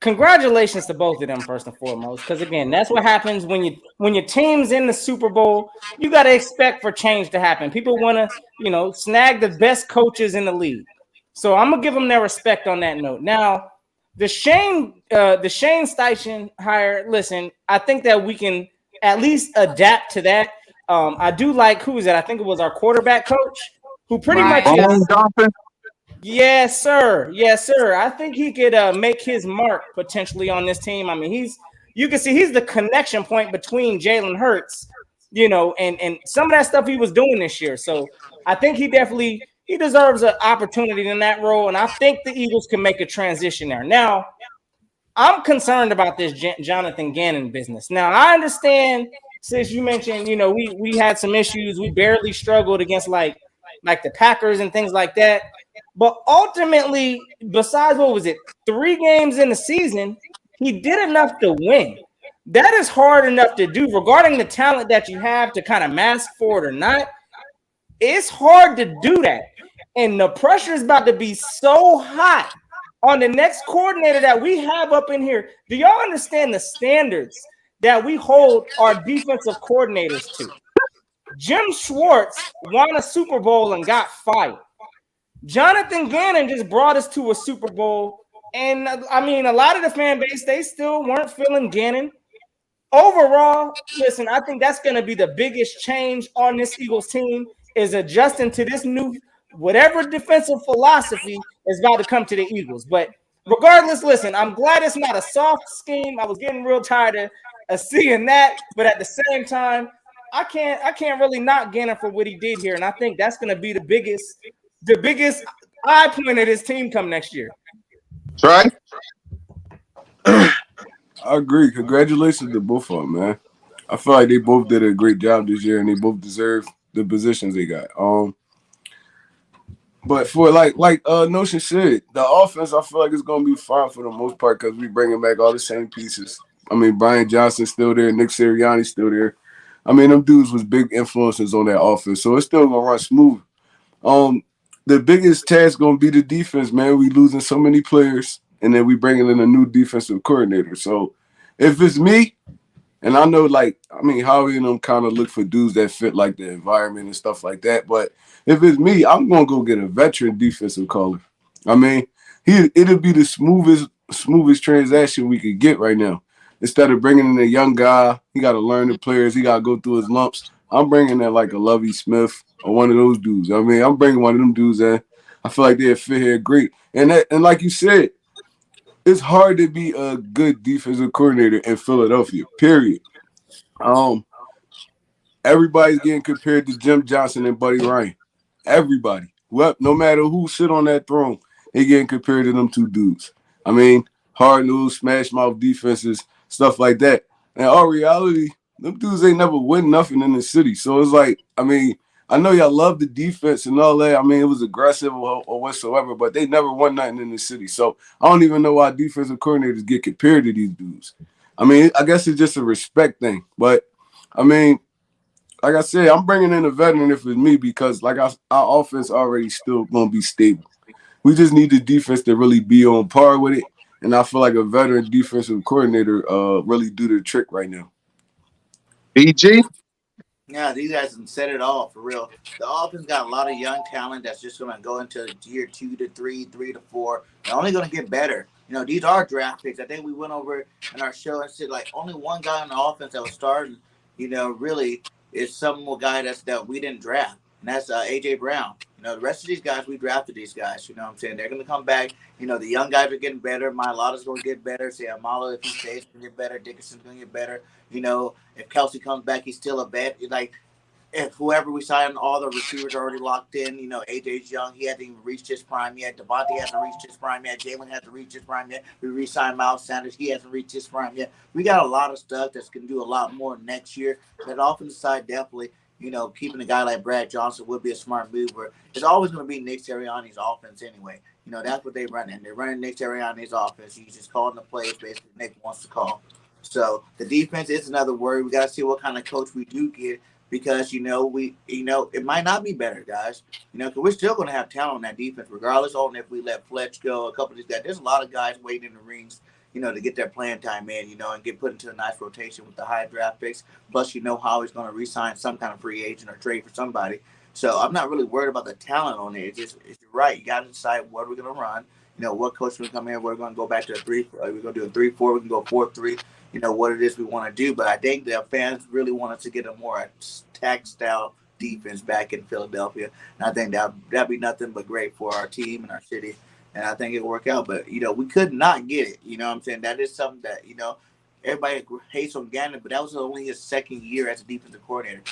congratulations to both of them first and foremost, because again, that's what happens when your team's in the Super Bowl. You got to expect for change to happen. People want to, snag the best coaches in the league. So I'm gonna give them their respect on that note. Now, the Shane Steichen hire. Listen, I think that we can at least adapt to that. I do like, who is that? I think it was our quarterback coach who pretty much is. Yes, sir. Yes, sir. I think he could make his mark potentially on this team. I mean, you can see he's the connection point between Jalen Hurts, and some of that stuff he was doing this year. So I think he deserves an opportunity in that role, and I think the Eagles can make a transition there. Now, I'm concerned about this Jonathan Gannon business. Now, I understand, since you mentioned, we had some issues. We barely struggled against like the Packers and things like that. But ultimately, besides, 3 games in the season, he did enough to win. That is hard enough to do, regarding the talent that you have to kind of mask for it or not. It's hard to do that. And the pressure is about to be so hot on the next coordinator that we have up in here. Do y'all understand the standards that we hold our defensive coordinators to? Jim Schwartz won a Super Bowl and got fired. Jonathan Gannon just brought us to a Super Bowl. And I mean, a lot of the fan base, they still weren't feeling Gannon. Overall, listen, I think that's going to be the biggest change on this Eagles team, is adjusting to this new, whatever defensive philosophy is about to come to the Eagles. But regardless, listen, I'm glad it's not a soft scheme. I was getting real tired of seeing that. But at the same time, I can't really knock Gannon for what he did here. And I think that's going to be the biggest eye point of this team come next year. Right? I agree. Congratulations to both of them, man. I feel like they both did a great job this year, and they both deserve the positions they got. But for like Notion said, the offense, I feel like it's gonna be fine for the most part because we bringing back all the same pieces. I mean, Brian Johnson's still there, Nick Sirianni's still there. I mean, them dudes was big influences on that offense, so it's still gonna run smooth. The biggest task gonna be the defense, man. We losing so many players, and then we bringing in a new defensive coordinator. So if it's me, and I know, Howie and them kind of look for dudes that fit like the environment and stuff like that. But if it's me, I'm gonna go get a veteran defensive caller. I mean, it'll be the smoothest transaction we could get right now. Instead of bringing in a young guy, he got to learn the players. He got to go through his lumps. I'm bringing in like a Lovie Smith or one of those dudes. I mean, I'm bringing one of them dudes in. I feel like they'll fit here great. And like you said, it's hard to be a good defensive coordinator in Philadelphia, period. Everybody's getting compared to Jim Johnson and Buddy Ryan. Everybody. Well, no matter who sit on that throne, they getting compared to them two dudes. I mean, hard-nosed, smash-mouth defenses, stuff like that. And all reality, them dudes ain't never win nothing in the city. So it's like, I mean, I know y'all love the defense and all that. I mean, it was aggressive or whatsoever, but they never won nothing in the city. So I don't even know why defensive coordinators get compared to these dudes. I mean, I guess it's just a respect thing. But, I mean, like I said, I'm bringing in a veteran if it's me because, our offense already still going to be stable. We just need the defense to really be on par with it. And I feel like a veteran defensive coordinator really do the trick right now. BG? Yeah, these guys can set it all for real. The offense got a lot of young talent that's just going to go into year 2 to 3, 3 to 4. They're only going to get better. You know, these are draft picks. I think we went over in our show and said, only one guy on the offense that was starting, really is some guy that we didn't draft. And that's A.J. Brown. The rest of these guys, we drafted these guys. You know what I'm saying? They're going to come back. The young guys are getting better. Mailata's going to get better. Say Amalo, if he stays, going to get better. Dickerson's going to get better. If Kelsey comes back, he's still a vet. If whoever we sign, all the receivers are already locked in. AJ's young. He hasn't even reached his prime yet. Devontae hasn't reached his prime yet. Jalen hasn't reached his prime yet. We re-signed Miles Sanders. He hasn't reached his prime yet. We got a lot of stuff that's going to do a lot more next year. That offensive side definitely, keeping a guy like Brad Johnson would be a smart move. Where it's always going to be Nick Sirianni's offense anyway. That's what they're running. They're running Nick Sirianni's offense. He's just calling the plays basically Nick wants to call. So the defense is another worry. We got to see what kind of coach we do get. Because, it might not be better, guys. Because we're still going to have talent on that defense, regardless of if we let Fletch go, a couple of these guys. There's a lot of guys waiting in the rings, to get their playing time in, and get put into a nice rotation with the high draft picks. Plus, how he's going to re-sign some kind of free agent or trade for somebody. So I'm not really worried about the talent on it. It's you're right. You got to decide what we're going to run. What coach we come in. We're going to go back to a 3. We're going to do a 3-4. We can go 4-3. What it is we want to do. But I think the fans really want us to get a more attack style defense back in Philadelphia. And I think that'd be nothing but great for our team and our city. And I think it'll work out. But, we could not get it. You know what I'm saying? That is something that, everybody hates on Gannon, but that was only his second year as a defensive coordinator.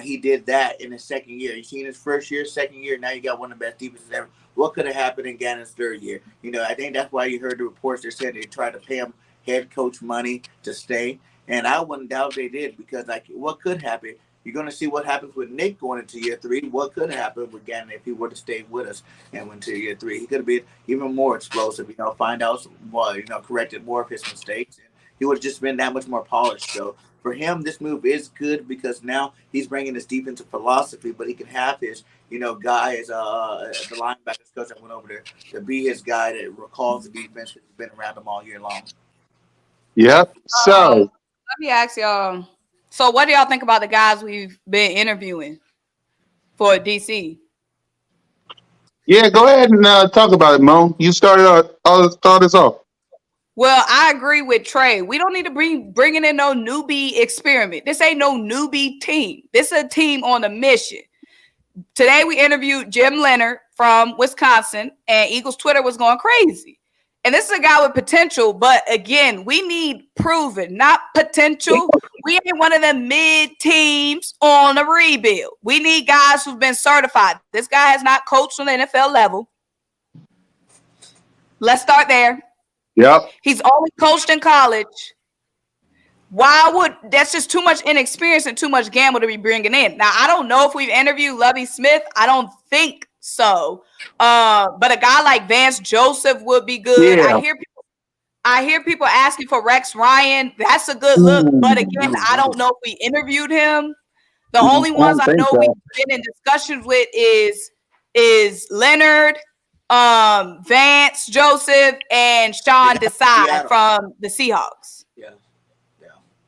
He did that in his second year. You see in his first year, second year, now you got one of the best defenses ever. What could have happened in Gannon's third year? I think that's why you heard the reports that said they tried to pay him head coach money to stay. And I wouldn't doubt they did, because what could happen? You're going to see what happens with Nick going into year 3. What could happen with Gannon if he would have stayed with us and went to year 3? He could have been even more explosive, find out more, corrected more of his mistakes. And he would have just been that much more polished. So for him, this move is good, because now he's bringing this defensive philosophy, but he can have his, guy as the linebackers coach that went over there to be his guy that recalls the defense that's been around him all year long. Yep. So let me ask y'all. So what do y'all think about the guys we've been interviewing for DC? yeah, go ahead and talk about it, Mo. You start us off. Well, I agree with Trey. We don't need to bringing in no newbie experiment. This ain't no newbie team. This is a team on a mission. Today we interviewed Jim Leonard from Wisconsin, and Eagles Twitter was going crazy. And this is a guy with potential, but again, we need proven, not potential. We ain't one of them mid teams on a rebuild. We need guys who've been certified. This guy has not coached on the NFL level. Let's start there. Yep. He's only coached in college. That's just too much inexperience and too much gamble to be bringing in. Now, I don't know if we've interviewed Lovie Smith. I don't think so. But a guy like Vance Joseph would be good. Yeah. I hear people asking for Rex Ryan. That's a good look. But again, I don't know if we interviewed him. The only ones I know we've been in discussions with is Leonard, Vance Joseph, and Sean DeSai from the Seahawks. Yeah.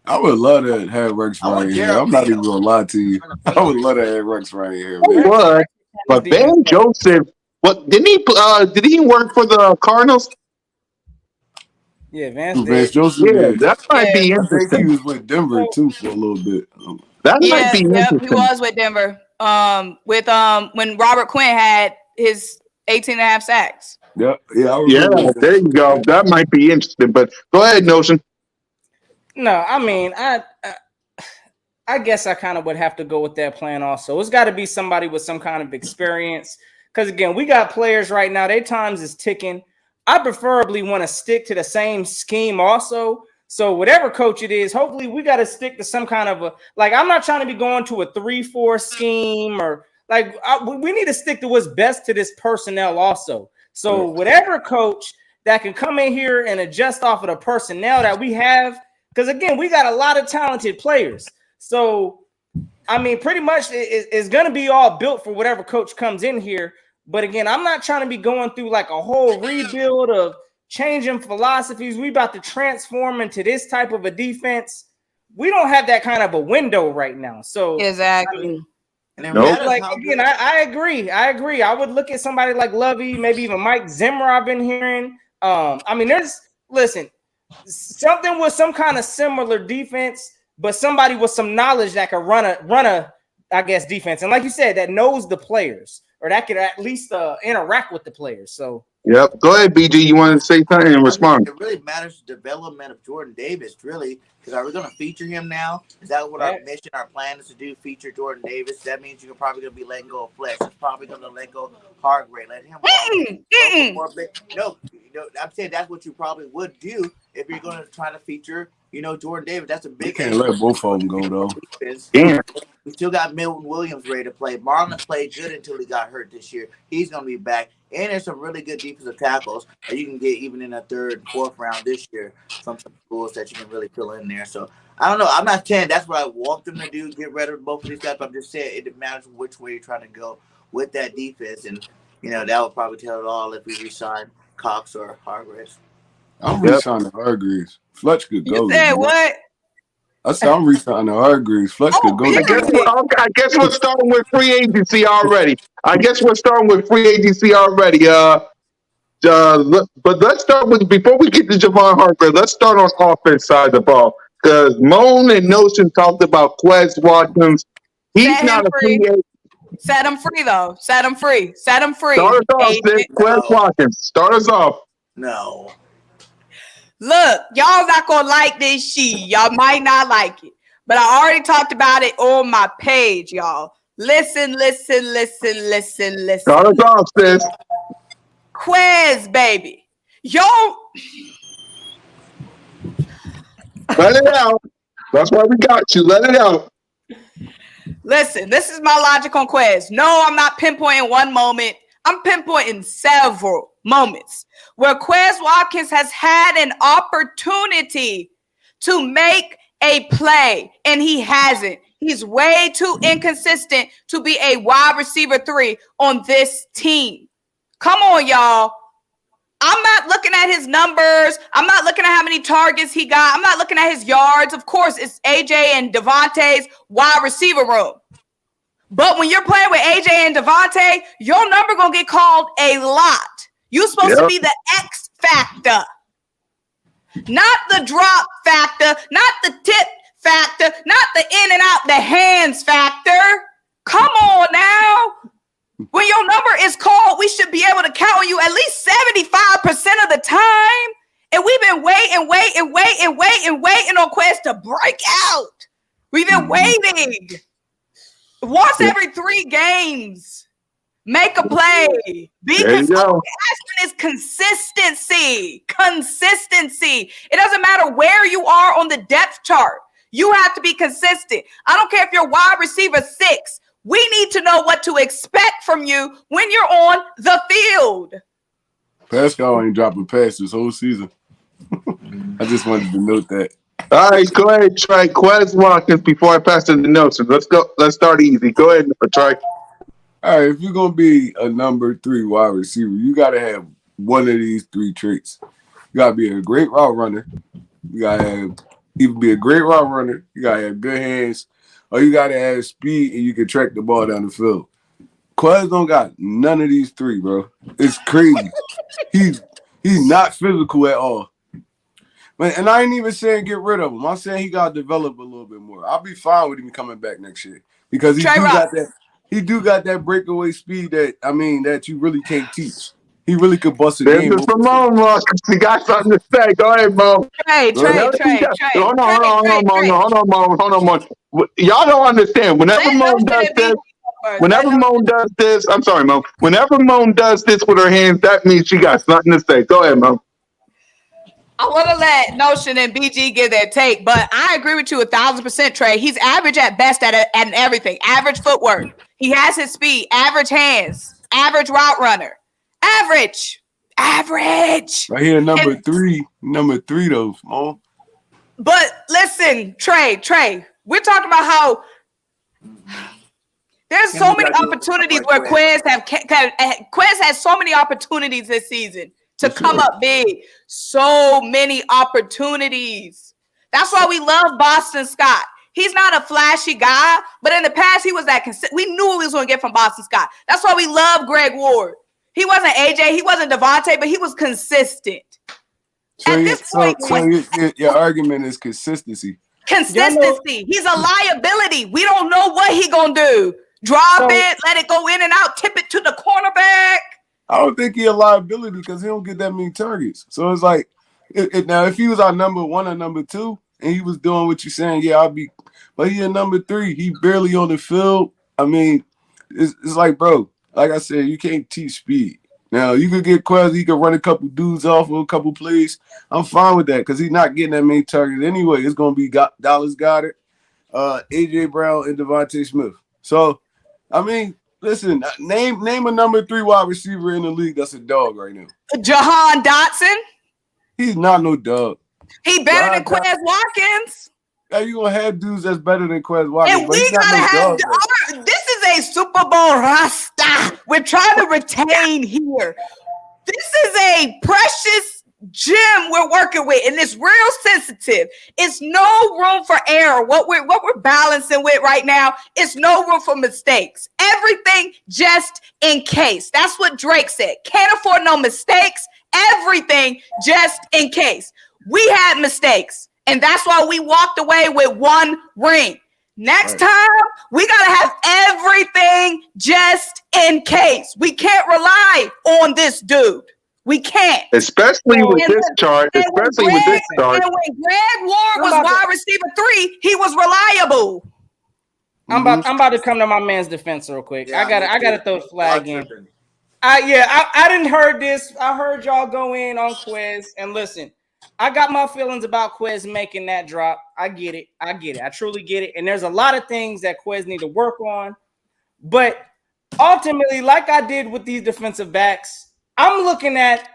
I would love to have Rex Ryan here. I'm not even gonna lie to you. I would love to have Rex Ryan here, man. What? But Ben Joseph, did he work for the Cardinals? Yeah, Vance Joseph. Yeah, that might be I think he interesting. was with Denver too for a little bit. That might be Yep, interesting. he was with Denver. When Robert Quinn had his 18.5 sacks. Yeah, I Yeah, remember that. there you go. That might be interesting. But go ahead, Notion. No, I mean, I guess I kind of would have to go with that plan also. It's got to be somebody with some kind of experience. Because, again, we got players right now. Their times is ticking. I preferably want to stick to the same scheme also. So whatever coach it is, hopefully we got to stick to some kind of I'm not trying to be going to a 3-4 scheme or we need to stick to what's best to this personnel also. So whatever coach that can come in here and adjust off of the personnel that we have, because, again, we got a lot of talented players. So, I mean, pretty much it's going to be all built for whatever coach comes in here. But, again, I'm not trying to be going through like a whole rebuild of changing philosophies. We about to transform into this type of a defense. We don't have that kind of a window right now. So, Exactly. I agree. I would look at somebody like Lovie, maybe even Mike Zimmer I've been hearing. Something with some kind of similar defense, but somebody with some knowledge that can run a defense. And like you said, that knows the players, or that could at least interact with the players. So Yep. Go ahead, BG. You want to say something and respond? It really matters the development of Jordan Davis, really, because are we going to feature him now? Is that what our mission, our plan is to do? Feature Jordan Davis? That means you're probably going to be letting go of Flex. It's probably going to let go of Hargrave. Let him No, I'm saying that's what you probably would do if you're going to try to feature, Jordan Davis. That's a big. You can't let both of them go though. Damn. We still got Milton Williams ready to play. Marlon played good until he got hurt this year. He's going to be back. And there's some really good defensive tackles that you can get even in the 3rd and 4th round this year from some schools that you can really fill in there. So, I don't know. I'm not saying that's what I want them to do, get rid of both of these guys. But I'm just saying it matters which way you're trying to go with that defense. And, that would probably tell it all if we re-sign Cox or Hargraves. I'm Yep. re-signing Hargreaves. Fletch could go. You said what? I said I'm re-signing Hargreaves. Fletch could go. I guess we're starting with free agency already. But let's start with, before we get to Javon Harper, let's start on offense side of the ball. Because Moan and Notion talked about QUEZ Watkins. He's Set not him a free free. agent. Set him free, though. Set him free. Set him free. Start us off, sis. QUEZ Watkins. Start us off. No. Look, y'all not gonna like this shit. Y'all might not like it, but I already talked about it on my page, y'all. Listen. Start us off, sis. QUEZ, baby. Yo, Let it out. That's why we got you. Let it out. listen, this is my logic on QUEZ. No, I'm not pinpointing one moment. I'm pinpointing several moments where QUEZ Watkins has had an opportunity to make a play, and he hasn't. He's way too inconsistent to be a wide receiver 3 on this team. Come on, y'all. I'm not looking at his numbers. I'm not looking at how many targets he got. I'm not looking at his yards. Of course, it's AJ and Devontae's wide receiver room. But when you're playing with AJ and Devontae, your number going to get called a lot. You're supposed to be the X factor. Not the drop factor, not the tip factor, not the in and out the hands factor. Come on now. When your number is called, we should be able to count on you at least 75% of the time. And we've been waiting on QUEZ to break out. We've been waiting. Once every 3 games, make a play. Be consistent. Is consistency. Consistency. It doesn't matter where you are on the depth chart. You have to be consistent. I don't care if you're wide receiver 6. We need to know what to expect from you when you're on the field. Pascal ain't dropping pass this whole season. I just wanted to note that. All right, go ahead, Trey. QUEZ Watkins before I pass it to Nelson. Let's go. Let's start easy. Go ahead, Trey. All right, if you're going to be a number 3 wide receiver, you got to have one of these 3 traits. You got to be a great route runner. You got to have either be a great route runner, you got to have good hands, or you got to have speed and you can track the ball down the field. QUEZ don't got none of these 3, bro. It's crazy. He's not physical at all. Man, and I ain't even saying get rid of him. I'm saying he got to develop a little bit more. I'll be fine with him coming back next year because he do got that breakaway speed that you really can't teach. He really could bust a game. This is Symone, Marcus. You got something to say. Go ahead, Mo. Trey. Hold on, Mo. Y'all don't understand. Whenever Mo does this, I'm sorry, Mo. Whenever Mo does this with her hands, that means she got something to say. Go ahead, Mo. I want to let Notion and BG give their take, but I agree with you 1,000%, Trey. He's average at best at everything. Average footwork. He has his speed. Average hands. Average route runner. Average. Right here, number 3 though, Mo. But listen, Trey, we're talking about how there's so many opportunities where QUEZ has so many opportunities this season to come up big. So many opportunities. That's why we love Boston Scott. He's not a flashy guy, but in the past, he was that we knew what we was going to get from Boston Scott. That's why we love Greg Ward. He wasn't AJ, he wasn't Devontae, but he was consistent. So At this point, your argument is consistency. Consistency. He's a liability. We don't know what he going to do. Drop it, let it go in and out, tip it to the cornerback. I don't think he a liability because he don't get that many targets. So it's like, now if he was our number 1 or number 2 and he was doing what you're saying, yeah, I'll be. But he a number 3. He barely on the field. I mean, it's like, bro, like I said, you can't teach speed. Now you could get QUEZ, he could run a couple dudes off with a couple plays. I'm fine with that because he's not getting that many targets anyway. It's gonna be Dallas Goedert, AJ Brown, and Devontae Smith. So, I mean. Listen, name a number 3 wide receiver in the league that's a dog right now. Jahan Dotson. He's not no dog. He better than QUEZ Watkins. Yeah, you gonna have dudes that's better than QUEZ Watkins. And we gotta have. This is a Super Bowl roster. We're trying to retain here. This is a precious gym we're working with, and it's real sensitive. It's no room for error. What we're balancing with right now, it's no room for mistakes. Everything just in case. That's what Drake said. Can't afford no mistakes. Everything just in case. We had mistakes, and that's why we walked away with 1 ring. Next time, we got to have everything just in case. We can't rely on this dude. We can't. Especially with this chart. Especially with this chart. And when Greg Ward was wide receiver 3, he was reliable. I'm about to come to my man's defense real quick. Yeah, I gotta throw the flag in. I didn't heard this. I heard y'all go in on QUEZ, and listen, I got my feelings about QUEZ making that drop. I get it. I truly get it. And there's a lot of things that QUEZ need to work on. But ultimately, like I did with these defensive backs, I'm looking at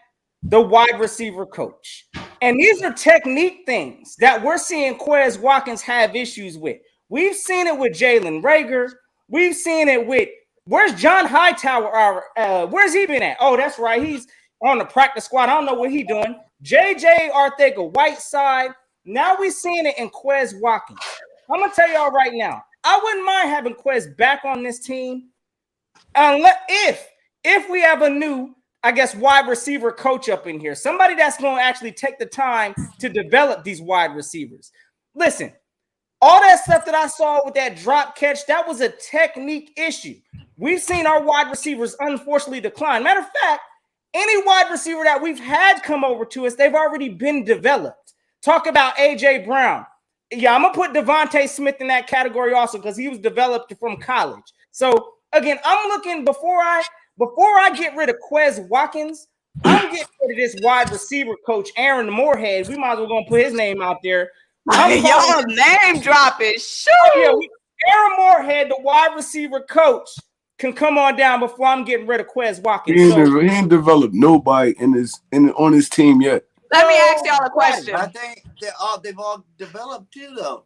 the wide receiver coach. And these are technique things that we're seeing QUEZ Watkins have issues with. We've seen it with Jalen Reagor. We've seen it with, where's John Hightower? Where's he been at? Oh, that's right. He's on the practice squad. I don't know what he's doing. JJ Arthega-Whiteside. Now we're seeing it in QUEZ Watkins. I'm going to tell y'all right now, I wouldn't mind having QUEZ back on this team if we have a new, I guess, wide receiver coach up in here. Somebody that's going to actually take the time to develop these wide receivers. Listen, all that stuff that I saw with that drop catch, that was a technique issue. We've seen our wide receivers unfortunately decline. Matter of fact, any wide receiver that we've had come over to us, they've already been developed. Talk about A.J. Brown. Yeah, I'm going to put Devontae Smith in that category also because he was developed from college. So, again, I'm looking before I get rid of QUEZ Watkins, I'm getting rid of this wide receiver coach, Aaron Moorhead. We might as well go and put his name out there. Y'all name dropping. Shoot. Oh, yeah, Aaron Moorhead, the wide receiver coach, can come on down before I'm getting rid of QUEZ Watkins. He ain't developed nobody on his team yet. Let me ask y'all a question. I think they've all developed too, though.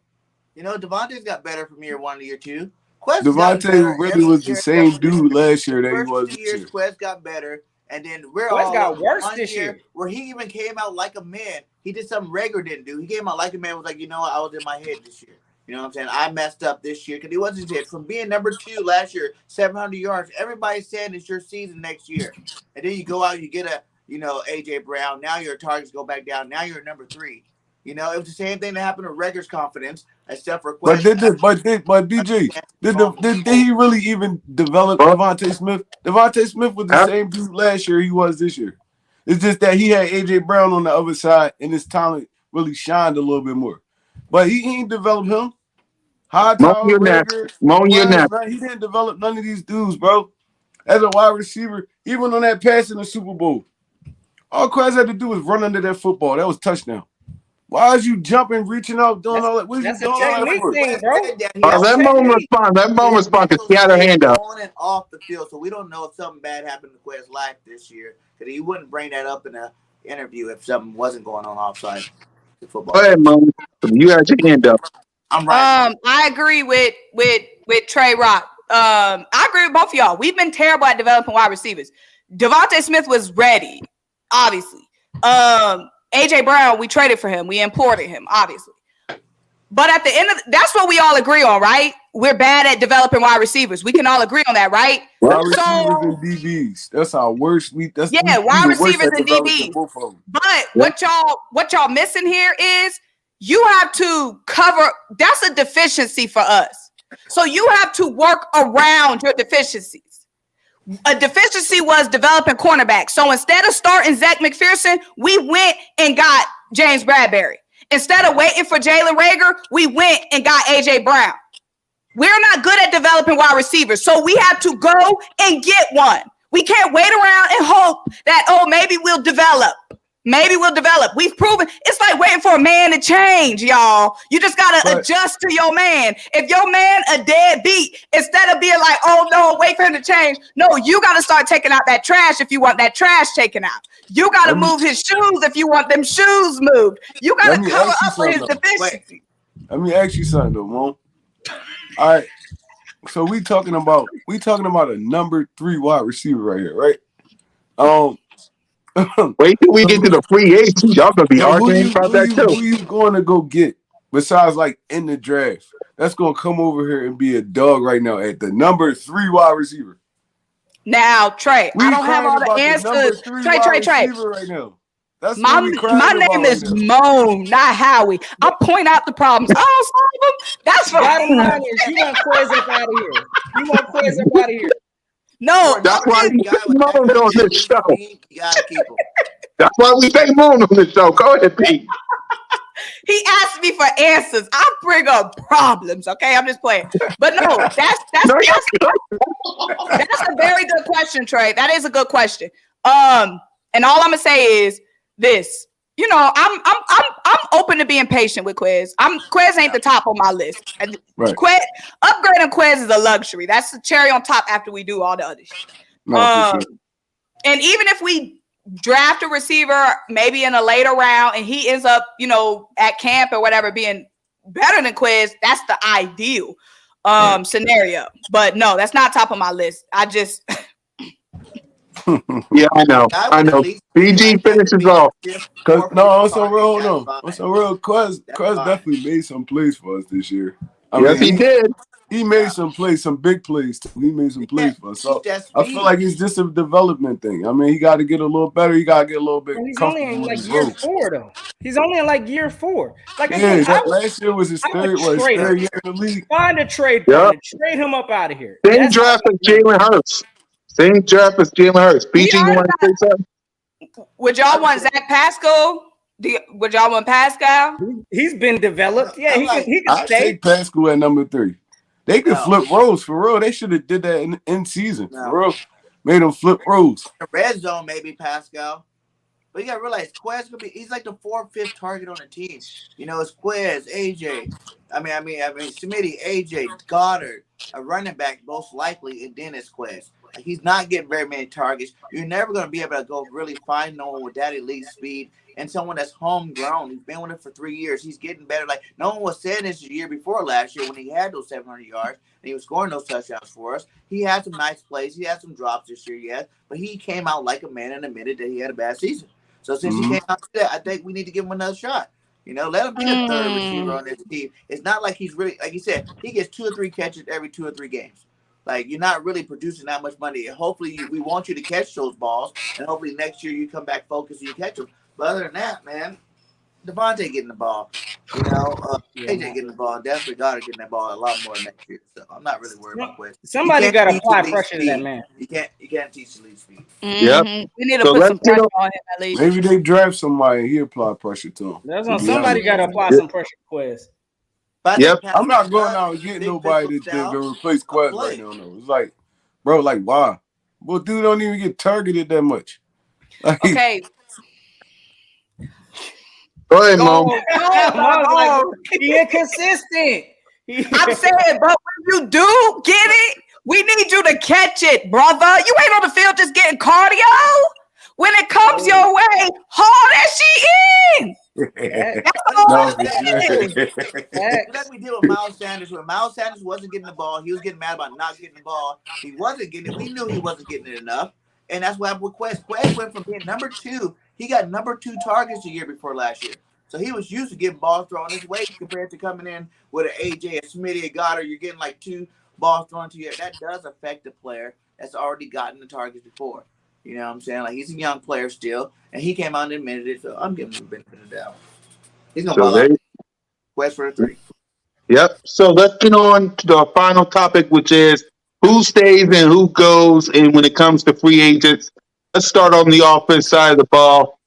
You know, Devontae's got better from year 1 to year 2. Devontae really was the same dude last year that he was this year. QUEZ got better, and then QUEZ got worse this year. Where he even came out like a man. He did something Reagor didn't do. He came out like a man. Was like, you know what? I was in my head this year. You know what I'm saying? I messed up this year because he wasn't his head. From being number 2 last year, 700 yards, everybody's saying it's your season next year. And then you go out, you get a, A.J. Brown. Now your targets go back down. Now you're number 3. You know, it was the same thing that happened with Reagor's confidence, except for QUEZ. But BG, did he really even develop Devontae Smith? Devontae Smith was the same dude last year he was this year. It's just that he had A.J. Brown on the other side, and his talent really shined a little bit more. But he ain't developed him. Hightower, Reagor, he didn't develop none of these dudes, bro. As a wide receiver, even on that pass in the Super Bowl, all QUEZ had to do was run under that football. That was touchdown. Why is you jumping, reaching out, doing all that? What that's you doing a all technique that thing, for? bro. That moment response because he had her hand up. On and off the field, so we don't know if something bad happened to QUEZ's life this year. Because he wouldn't bring that up in an interview if something wasn't going on offside the football. Go ahead, Mo. You had your hand up. I'm right. I agree with Trey Rock. I agree with both of y'all. We've been terrible at developing wide receivers. Devontae Smith was ready, obviously. A.J. Brown, we traded for him. We imported him, obviously. But at the end of that's what we all agree on, right? We're bad at developing wide receivers. We can all agree on that, right? Wide receivers and DBs. That's our worst. Wide receivers and DBs. But what y'all missing here is you have to cover. That's a deficiency for us. So you have to work around your deficiencies. A deficiency was developing cornerback. So instead of starting Zach McPherson, we went and got James Bradbury. Instead of waiting for Jalen Reagor, we went and got A.J. Brown. We're not good at developing wide receivers, so we have to go and get one. We can't wait around and hope that, maybe we'll develop. Maybe we'll develop. We've proven it's like waiting for a man to change, y'all. You just got to adjust to your man. If your man a deadbeat, instead of being like, oh, no, wait for him to change. No, you got to start taking out that trash if you want that trash taken out. You got to move his shoes if you want them shoes moved. You got to cover up for his deficiency. Let me ask you something, though, Mom. All right. So we talking about a number 3 wide receiver right here, right? Wait till we get to the free agents. Y'all gonna be Yo, arguing about that who too. you going to go get besides like in the draft? That's gonna come over here and be a dog right now at the number 3 wide receiver. Now, Trey, We I don't have all crying the about the number answers. 3 Trey, wide Trey. receiver right now. That's My what we crying name about right is now. Moan, not Howie. I point out the problems. I don't solve them. That's Bottom fine. line is you want QUEZ up out of here. You want QUEZ up out of here. No, That's why we Guy say with Moon that on this show. speed, you gotta keep him. That's why we say Moon on this show. Go ahead, Pete. he asked me for answers. I bring up problems. Okay, I'm just playing. But no, that's a very good question, Trey. That is a good question. And all I'm gonna say is this. You know, I'm open to being patient with QUEZ. QUEZ ain't the top on my list. Right. Upgrading QUEZ is a luxury. That's the cherry on top after we do all the other shit. No, for sure. And even if we draft a receiver maybe in a later round and he ends up, you know, at camp or whatever being better than QUEZ, that's the ideal scenario. But no, that's not top of my list. I just Yeah, I know. BG finishes off. Cause no, also real, hold on. Also real, QUEZ definitely made some plays for us this year. Yes, he did. He made some plays, some big plays too. He made some plays for us. So I feel like it's just a development thing. I mean, he got to get a little better. He got to get a little bit. He's only in like year 4 though. He's only in like year 4. Like last year was his third year in the league. Find a trade partner. Trade him up out of here. Same draft as Jalen Hurts. Same draft as Jalen Hurts. BG, you want to say something? Would y'all want Zach Pascal? Would y'all want Pascal? He's been developed. Yeah, he can I'd stay. take Pascal at number 3. They could flip roles for real. They should have did that in season for real. Made them flip roles. Red zone, maybe Pascal. But you gotta realize QUEZ could be—he's like the 4th, 5th target on the team. You know, it's QUEZ, AJ. I mean, Smitty, AJ, Goddard, a running back most likely, and then it's QUEZ. Like, he's not getting very many targets. You're never gonna be able to go really find no one with that elite speed and someone that's homegrown. He's been with it for 3 years. He's getting better. Like, no one was saying this the year before last year when he had those 700 yards and he was scoring those touchdowns for us. He had some nice plays. He had some drops this year, yes, but he came out like a man and admitted that he had a bad season. So since he came out to that, I think we need to give him another shot. You know, let him be a third receiver on this team. It's not like he's really, like you said, he gets 2 or 3 catches every 2 or 3 games. Like, you're not really producing that much money. Hopefully, we want you to catch those balls, and hopefully next year you come back focused and you catch them. But other than that, man, Devontae getting the ball, you know, AJ getting the ball, definitely Goddard getting that ball a lot more next year. So I'm not really worried about QUEZ. Somebody got to apply pressure to that man. You can't teach elite speed. Yep. We need to put some pressure on him at least. Maybe they draft somebody and he apply pressure to him. That's on somebody got to apply some pressure to QUEZ. Yep. I'm not going out and getting nobody to replace QUEZ right now. No. It's like, bro, like, why? Well, dude don't even get targeted that much. Like, Okay. Go ahead, Mo. He inconsistent. I'm saying, but when you do get it, we need you to catch it, brother. You ain't on the field just getting cardio. When it comes your way, haul that shit in. That's all Like we did with Miles Sanders. When Miles Sanders wasn't getting the ball, he was getting mad about not getting the ball. He wasn't getting it. We knew he wasn't getting it enough. And that's why with QUEZ. QUEZ went from being number 2. He got number 2 targets the year before last year. So he was used to getting balls thrown his way compared to coming in with an AJ, a Smitty, a Goddard. You're getting like 2 balls thrown to you. That does affect the player that's already gotten the targets before. You know what I'm saying? Like, he's a young player still, and he came out and admitted it, so I'm giving him the benefit of the doubt. He's going to ball out. QUEZ for a 3. Yep. So let's get on to the final topic, which is who stays and who goes. And when it comes to free agents, let's start on the offense side of the ball.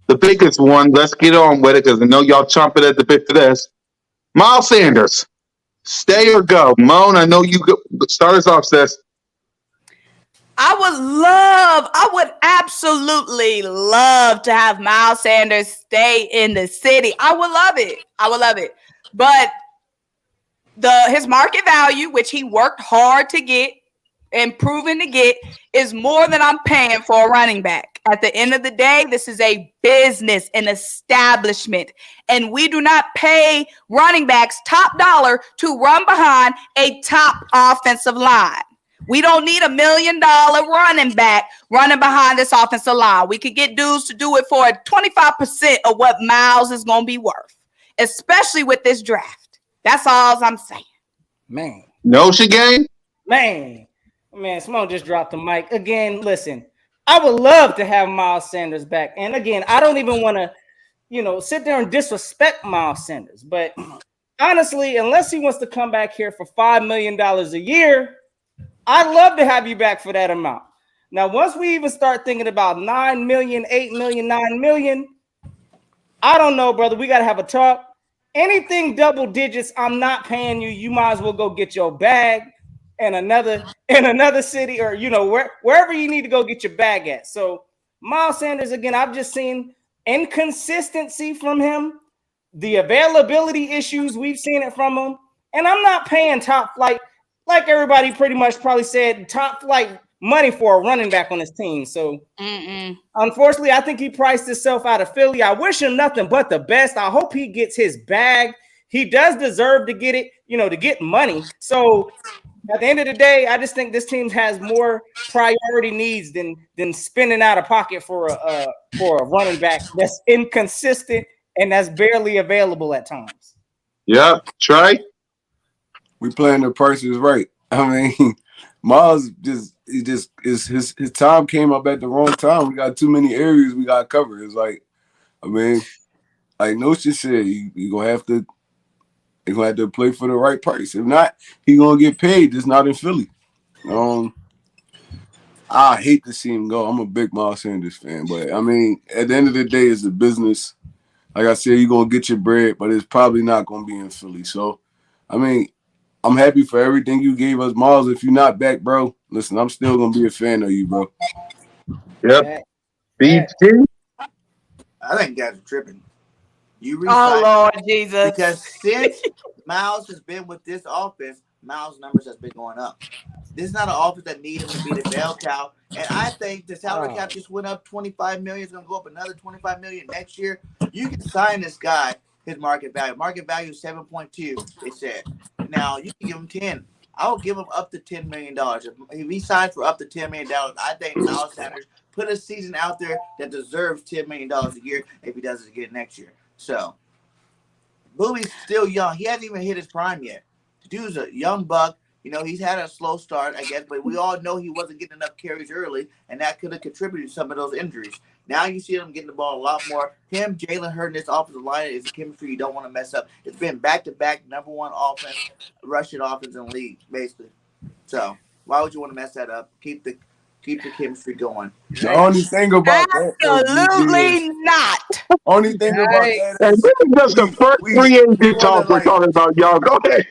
The biggest one, let's get on with it because I know y'all chomping at the bit for this. Miles Sanders, stay or go? Moan, I know you go. Start us off, sis. I would absolutely love to have Miles Sanders stay in the city. I would love it. But his market value, which he worked hard to get and proven to get, is more than I'm paying for a running back. At the end of the day, this is a business, an establishment, and we do not pay running backs top dollar to run behind a top offensive line. We don't need $1 million running back running behind this offensive line. We could get dudes to do it for 25% of what Miles is going to be worth, especially with this draft. That's all I'm saying. Man. No, she gang? Man, Symone just dropped the mic. Again, listen, I would love to have Miles Sanders back. And again, I don't even want to, sit there and disrespect Miles Sanders. But honestly, unless he wants to come back here for $5 million a year, I'd love to have you back for that amount. Now, once we even start thinking about 9 million, 8 million, 9 million, I don't know, brother. We got to have a talk. Anything double digits, I'm not paying you. You might as well go get your bag in another city, or wherever you need to go get your bag at. So Miles Sanders, again, I've just seen inconsistency from him, the availability issues, we've seen it from him, and I'm not paying top flight, like everybody pretty much probably said, top flight money for a running back on his team. So unfortunately, I think he priced himself out of Philly. I wish him nothing but the best. I hope he gets his bag. He does deserve to get it, to get money. So at the end of the day, I just think this team has more priority needs than spending out of pocket for a running back that's inconsistent and that's barely available at times. Yep. Trey? We playing the prices right. I mean, Miles his time came up at the wrong time. We got too many areas we got covered. It's like, I mean, like Notion said, you gonna have to. They're gonna have to play for the right price. If not, he gonna get paid. Just not in Philly. I hate to see him go. I'm a big Miles Sanders fan, but I mean, at the end of the day, it's a business. Like I said, you're gonna get your bread, but it's probably not gonna be in Philly. So, I mean, I'm happy for everything you gave us, Miles. If you're not back, bro, listen, I'm still gonna be a fan of you, bro. Yep. BG? I think you guys are tripping. Oh, Lord Jesus. Because since Miles has been with this offense, Miles' numbers has been going up. This is not an offense that needs him to be the bell cow. And I think the salary cap just went up $25 million. It's going to go up another $25 million next year. You can sign this guy his market value. Market value is 7.2, they said. Now, you can give him 10. I'll give him up to $10 million. If he signs for up to $10 million, I think Miles Sanders put a season out there that deserves $10 million a year if he does it again next year. So, Booby's still young. He hasn't even hit his prime yet. The dude's a young buck. He's had a slow start, I guess, but we all know he wasn't getting enough carries early, and that could have contributed to some of those injuries. Now you see him getting the ball a lot more. Him, Jalen Hurd, and this offensive line is a chemistry you don't want to mess up. It's been back-to-back #1 offense, rushing offense in the league, basically. So, why would you want to mess that up? Keep the chemistry going. The only thing about that, absolutely not. Only thing about that And is this is just the first free agent talk we're talking about, y'all. Go ahead.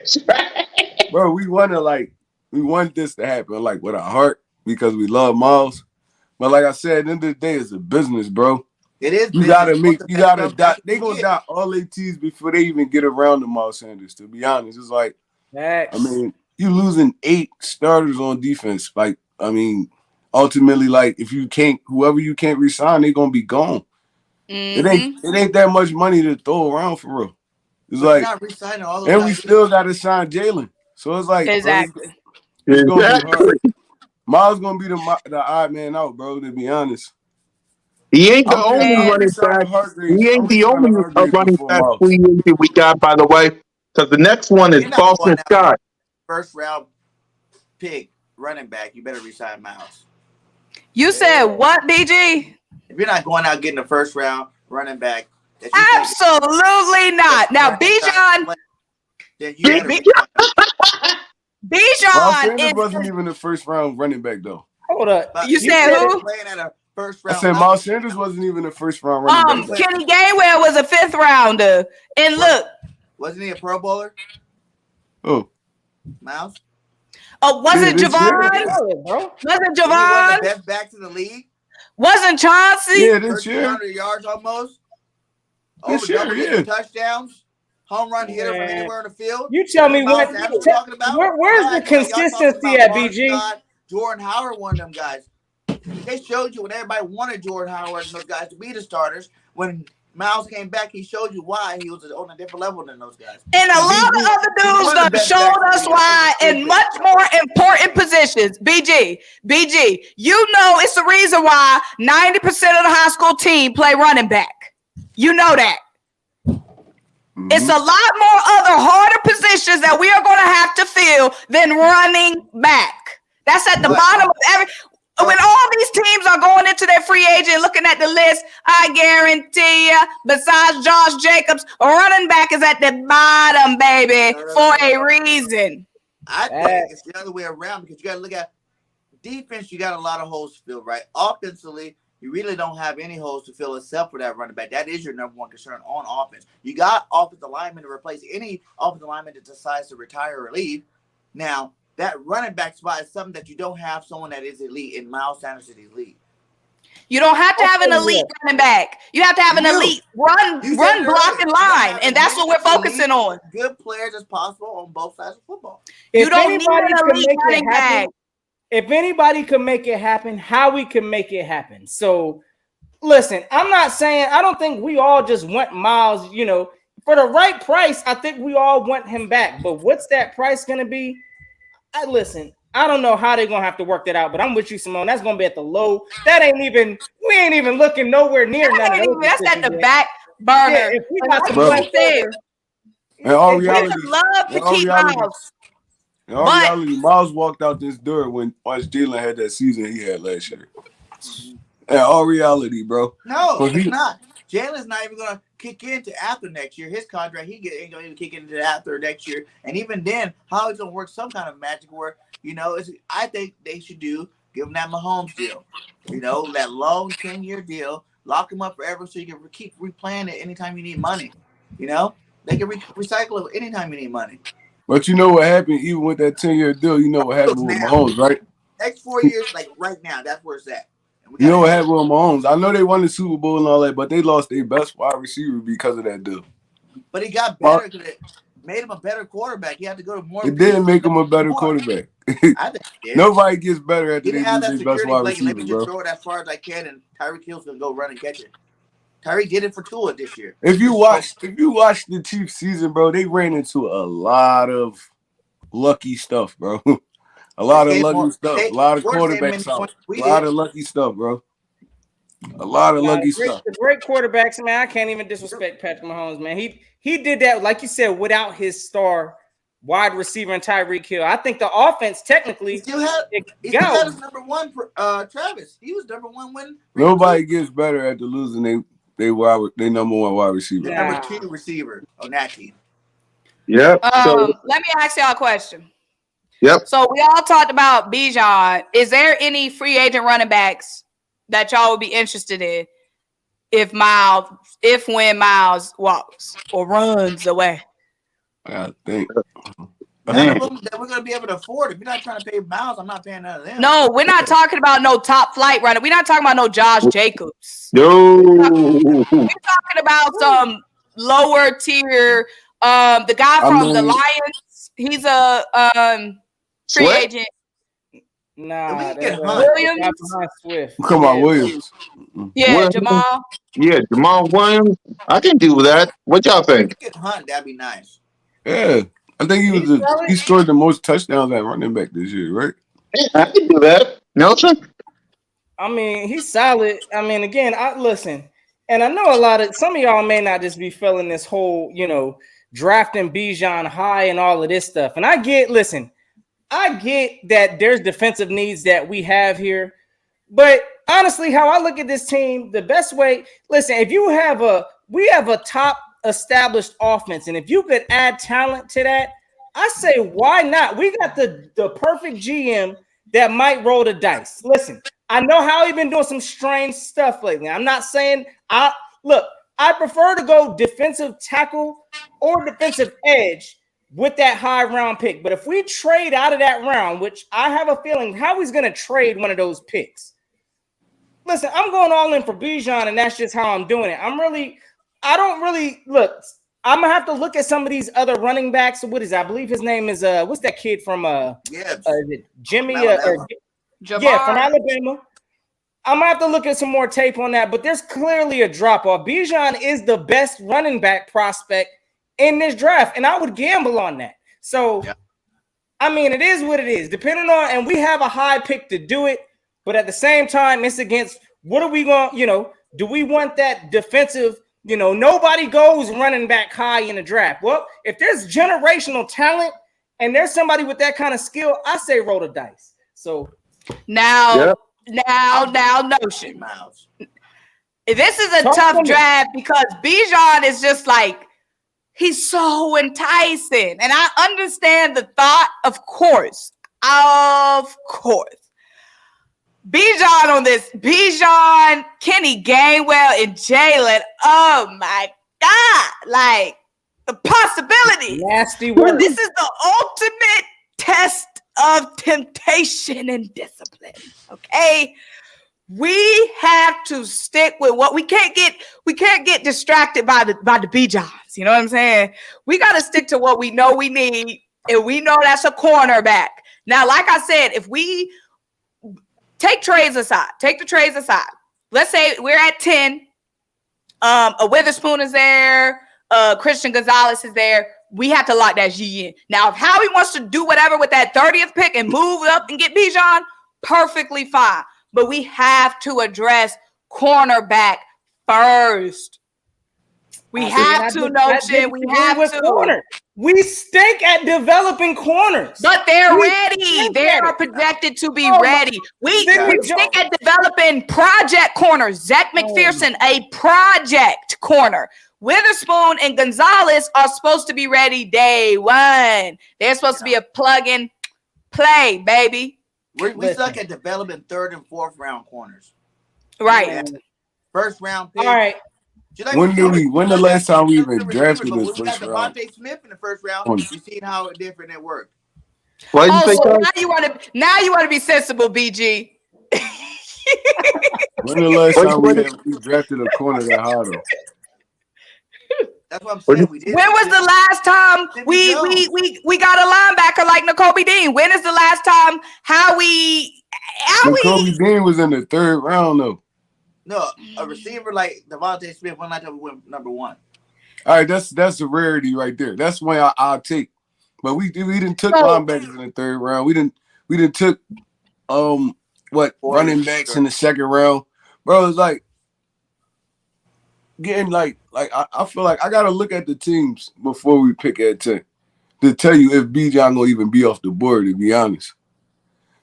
Bro, we want this to happen like with our heart because we love Miles. But like I said, at the end of the day, it's a business, bro. It is. You gotta dot. They gonna dot all their T's before they even get around to Miles Sanders. To be honest, it's like, I mean, you losing 8 starters on defense. Like, I mean, ultimately, like whoever you can't resign, they gonna be gone. It ain't that much money to throw around for real. It's like, not re-signing all those and we still gotta sign Jalen. So it's like, exactly. Bro, it's gonna be hard. Miles gonna be the odd man out, bro. To be honest, he ain't the only running back. He ain't the only running back free agent we got, by the way. Because the next one is Boston Scott. First round pick running back. You better resign Miles. You said what, BG? If you're not going out getting a first round running back, absolutely not. Now, BIJAN. BIJAN wasn't even the first round running back though. Hold up. You said who? Playing at a first round. I said Miles Sanders wasn't even the first round running back. Kenny Gainwell was a 5th rounder. And look. Wasn't he a Pro Bowler? Oh. Miles? Oh, wasn't Javon? Wasn't Javon? The best back to the league? Wasn't Chauncey? Yeah, this year. 100 yards almost. This year, touchdowns. Home run hitter from anywhere in the field. You tell me what you're talking about. Where's the consistency at BG? Jordan Howard, one of them guys. They showed you when everybody wanted Jordan Howard and those guys to be the starters. When Miles came back, he showed you why he was on a different level than those guys. And a lot of other dudes have showed us why in much more important positions. BG, you know it's the reason why 90% of the high school team play running back. You know that. It's a lot more other harder positions that we are going to have to fill than running back. That's at the bottom of every. When all these teams are going into their free agent, looking at the list, I guarantee you, besides Josh Jacobs, running back is at the bottom, baby, for a reason. I think it's the other way around because you got to look at defense. You got a lot of holes to fill, right? Offensively, you really don't have any holes to fill except for that running back. That is your number one concern on offense. You got offensive linemen to replace any offensive lineman that decides to retire or leave. Now, that running back spot is something that you don't have someone that is elite, and Miles Sanders is elite. You don't have to have an elite running back. You have to have an elite run blocking line, and that's what we're focusing on. Good players as possible on both sides of football. You don't need an elite running back. If anybody can make it happen, Howie can make it happen. So, listen, I'm not saying I don't think we all just want Miles. You know, for the right price, I think we all want him back. But what's that price going to be? Listen, I don't know how they're gonna have to work that out, but I'm with you, Symone. That's gonna be at the low. That ain't even. We ain't even looking nowhere near that. That's at the back burner. Yeah, if we got some there. In all reality, love to keep Miles. In all reality, Miles walked out this door when Jalen had that season he had last year. In all reality, bro. No, he's not. Jalen's not even gonna kick into after next year. His contract, ain't gonna even kick into after next year. And even then, how it's gonna work some kind of magic where, you know, I think they should give him that Mahomes deal. You know, that long 10-year deal, lock him up forever so you can keep replaying it anytime you need money. You know, they can recycle it anytime you need money. But you know what happened, even with that 10-year deal, you know what happened with Mahomes, right? Next 4 years, like right now, that's where it's at. You know what happened with Mahomes? I know they won the Super Bowl and all that, but they lost their best wide receiver because of that deal. But he got better because it made him a better quarterback. He had to go to more. It didn't make him a better quarterback. I think it did. Nobody gets better after they have lose that their best wide security. Let me receiver, just bro. throw it as far as I can, and Tyreek Hill's gonna go run and catch it. Tyreek did it for Tua this year. If you watch the Chiefs season, bro, they ran into a lot of lucky stuff, bro. A lot of lucky stuff. A lot of quarterbacks out. A lot of lucky stuff, bro. A lot of lucky stuff. The great quarterbacks, man. I can't even disrespect Patrick Mahomes, man. He did that, like you said, without his star wide receiver and Tyreek Hill. I think the offense technically he still had his number one. Travis, he was number one when nobody gets better after losing they number one wide receiver. Number 2 receiver on that team. Yep. Let me ask y'all a question. Yep. So we all talked about BIJAN. Is there any free agent running backs that y'all would be interested in when Miles walks or runs away? I think. That we're going to be able to afford. If you're not trying to pay Miles, I'm not paying none of them. No, we're not talking about no top flight runner. We're not talking about no Josh Jacobs. No. We're talking about some lower tier. The guy from the Lions, he's a free agent. Nah, Williams. Come on, Williams. Yeah, Williams. Jamal. Yeah, Jamal Williams. I can do that. What y'all think? Get Hunt, that'd be nice. Yeah, I think he scored the most touchdowns at running back this year, right? I can do that. Nelson? I mean, he's solid. I mean, again, listen, and I know some of y'all may not just be feeling this whole, you know, drafting Bijan high and all of this stuff. And I get that there's defensive needs that we have here. But honestly, how I look at this team, the best way, listen, if we have a top established offense, and if you could add talent to that, I say, why not? We got the perfect GM that might roll the dice. Listen, I know how he's been doing some strange stuff lately. I'm not saying I prefer to go defensive tackle or defensive edge with that high round pick. But if we trade out of that round, which I have a feeling Howie's going to trade one of those picks. Listen, I'm going all in for Bijan, and that's just how I'm doing it. I don't really look. I'm gonna have to look at some of these other running backs. What is it? I believe his name is what's that kid from Jimmy Jamar. Yeah, from Alabama. I'm gonna have to look at some more tape on that, but there's clearly a drop off. Bijan is the best running back prospect in this draft, and I would gamble on that. So, I mean, it is what it is. Depending on, and we have a high pick to do it, but at the same time, it's against what are we going, do we want that defensive, nobody goes running back high in the draft. Well, if there's generational talent and there's somebody with that kind of skill, I say roll the dice. So now, Notion. This is a tough draft because Bijan is just like, he's so enticing. And I understand the thought, of course. Bijan on this. Bijan, Kenny Gainwell, and Jalen. Oh my God. Like the possibility. Nasty word. This is the ultimate test of temptation and discipline. Okay. We have to stick with what we can't get distracted by the Bijans. You know what I'm saying? We got to stick to what we know we need, and we know that's a cornerback. Now, like I said, if we take the trades aside. Let's say we're at 10. A Witherspoon is there. Christian Gonzalez is there. We have to lock that G in. Now, if Howie wants to do whatever with that 30th pick and move up and get Bijan, perfectly fine. But we have to address cornerback first. We have to, Notion. We have to. Corner. We stink at developing corners. But they're ready. They are projected to be ready. We stink at developing project corners. Zach McPherson, a project corner. Witherspoon and Gonzalez are supposed to be ready day one. They're supposed to be a plug-in play, baby. We suck at developing third and fourth round corners. Right. Yeah. First round pick. All right. When the last time we even drafted this first round? Devontae Smith in the first round. You see how different it worked. So now you want to be sensible, BG. When the last time we drafted a corner that high though? That's what I'm saying. We did. When was the last time we got a linebacker like Nakobe Dean? When is the last time Nakobe Dean was in the third round though. No, a receiver like Devontae Smith, one night we went number one. All right, that's a rarity right there. That's one I'll take. But we didn't took linebackers in the third round. We didn't took running backs in the second round. Bro, it's like getting like I feel like I gotta look at the teams before we pick at 10 to tell you if Bijan gonna even be off the board, to be honest.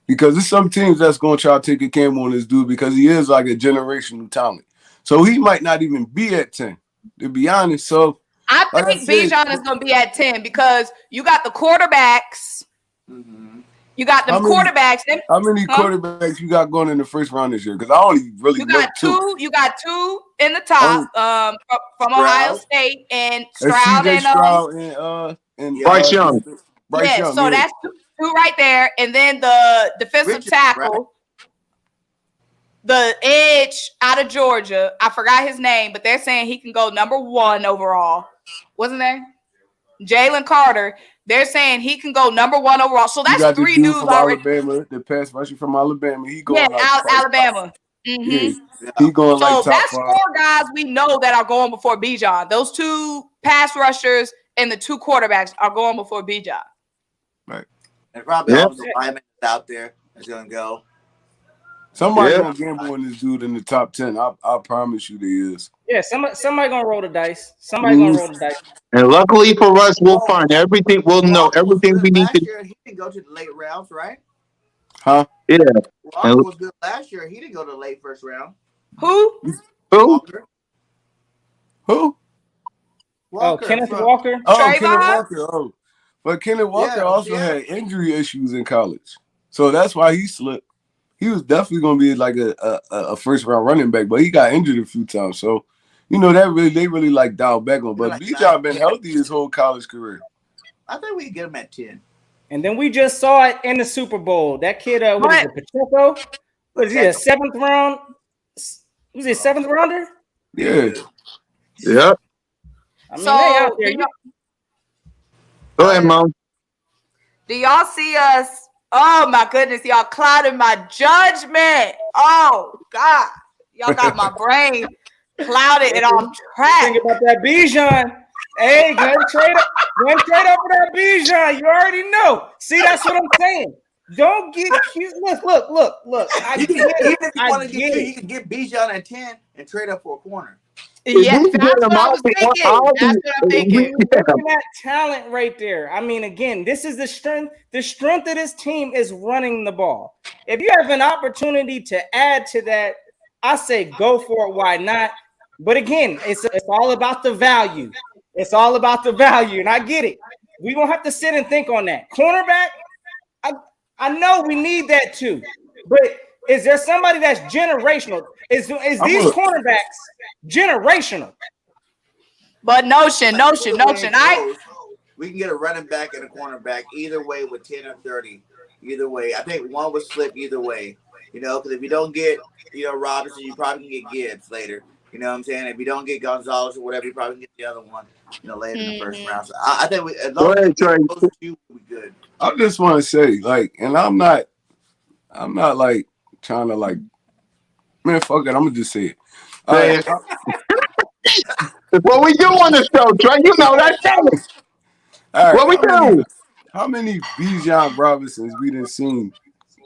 Because there's some teams that's gonna try to take a camp on this dude because he is like a generational talent. So he might not even be at 10, to be honest. So I think Bijan is gonna be at 10 because you got the quarterbacks. Mm-hmm. You got them quarterbacks. How many quarterbacks you got going in the first round this year? Because I only really got two. You got two in the top from Ohio State and Stroud and Bryce Young. So that's two right there, and then the defensive tackle, the edge out of Georgia. I forgot his name, but they're saying he can go number 1 overall. Wasn't there? Jalen Carter. They're saying he can go number 1 overall. So that's 3 dudes already. Alabama, the pass rusher from Alabama. He going Alabama. Mm-hmm. Yeah, he going so like top that's 5. 4 guys we know that are going before Bijan. Those 2 pass rushers and the 2 quarterbacks are going before Bijan. Right. And probably also linemen out there is going to go. Somebody's going to gamble on this dude in the top 10. I promise you there is. Yeah, somebody going to roll the dice. Somebody going to roll the dice. And luckily for us, we'll find everything. We'll know everything we need to. He didn't go to the late rounds, right? Huh? Yeah. Walker was good last year. He didn't go to the late first round. Who? Walker. Who? Walker. Kenneth Walker. Kenneth Walker. Oh. But Kenneth Walker also had injury issues in college. So that's why he slipped. He was definitely going to be like a first round running back, but he got injured a few times. So, they really like dialed back on. But Bijan been healthy his whole college career. I think we can get him at 10. And then we just saw it in the Super Bowl. That kid, what is it, Pacheco? What is he, a 7th round? Was he a 7th rounder? Yeah. Yep. I mean, they out there. Go ahead, Mom. Do y'all see us? Oh my goodness, y'all clouded my judgment. Oh God, y'all got my brain clouded and off track. Think about that Bijan. Hey, go trade up for that Bijan. You already know. See, that's what I'm saying. Don't get cute. Look. I You get can, even it. if you I want to get get cute, it. you can get Bijan at 10 and trade up for a corner. Yeah, we that's get him, what I was thinking. That's what I'm thinking. Looking at talent right there. I mean, again, this is the strength. The strength of this team is running the ball. If you have an opportunity to add to that, I say go for it. Why not? But again, it's all about the value. It's all about the value, and I get it. We're gonna have to sit and think on that. Cornerback, I know we need that too. But is there somebody that's generational? Is these cornerbacks generational? But notion. We can get a running back and a cornerback either way with 10 or 30. Either way. I think one would slip either way. You know, because if you don't get, Robinson, you probably can get Gibbs later. You know what I'm saying? If you don't get Gonzalez or whatever, you probably can get the other one, later in the first round. So I think as long as those two, we'll be good. I just want to say, like, and I'm not like trying to like, man, fuck it. I'm gonna just say it. All right. That's what we do on the show, Trey. You know that. All right. What we do? How many Bijan Robinsons we done seen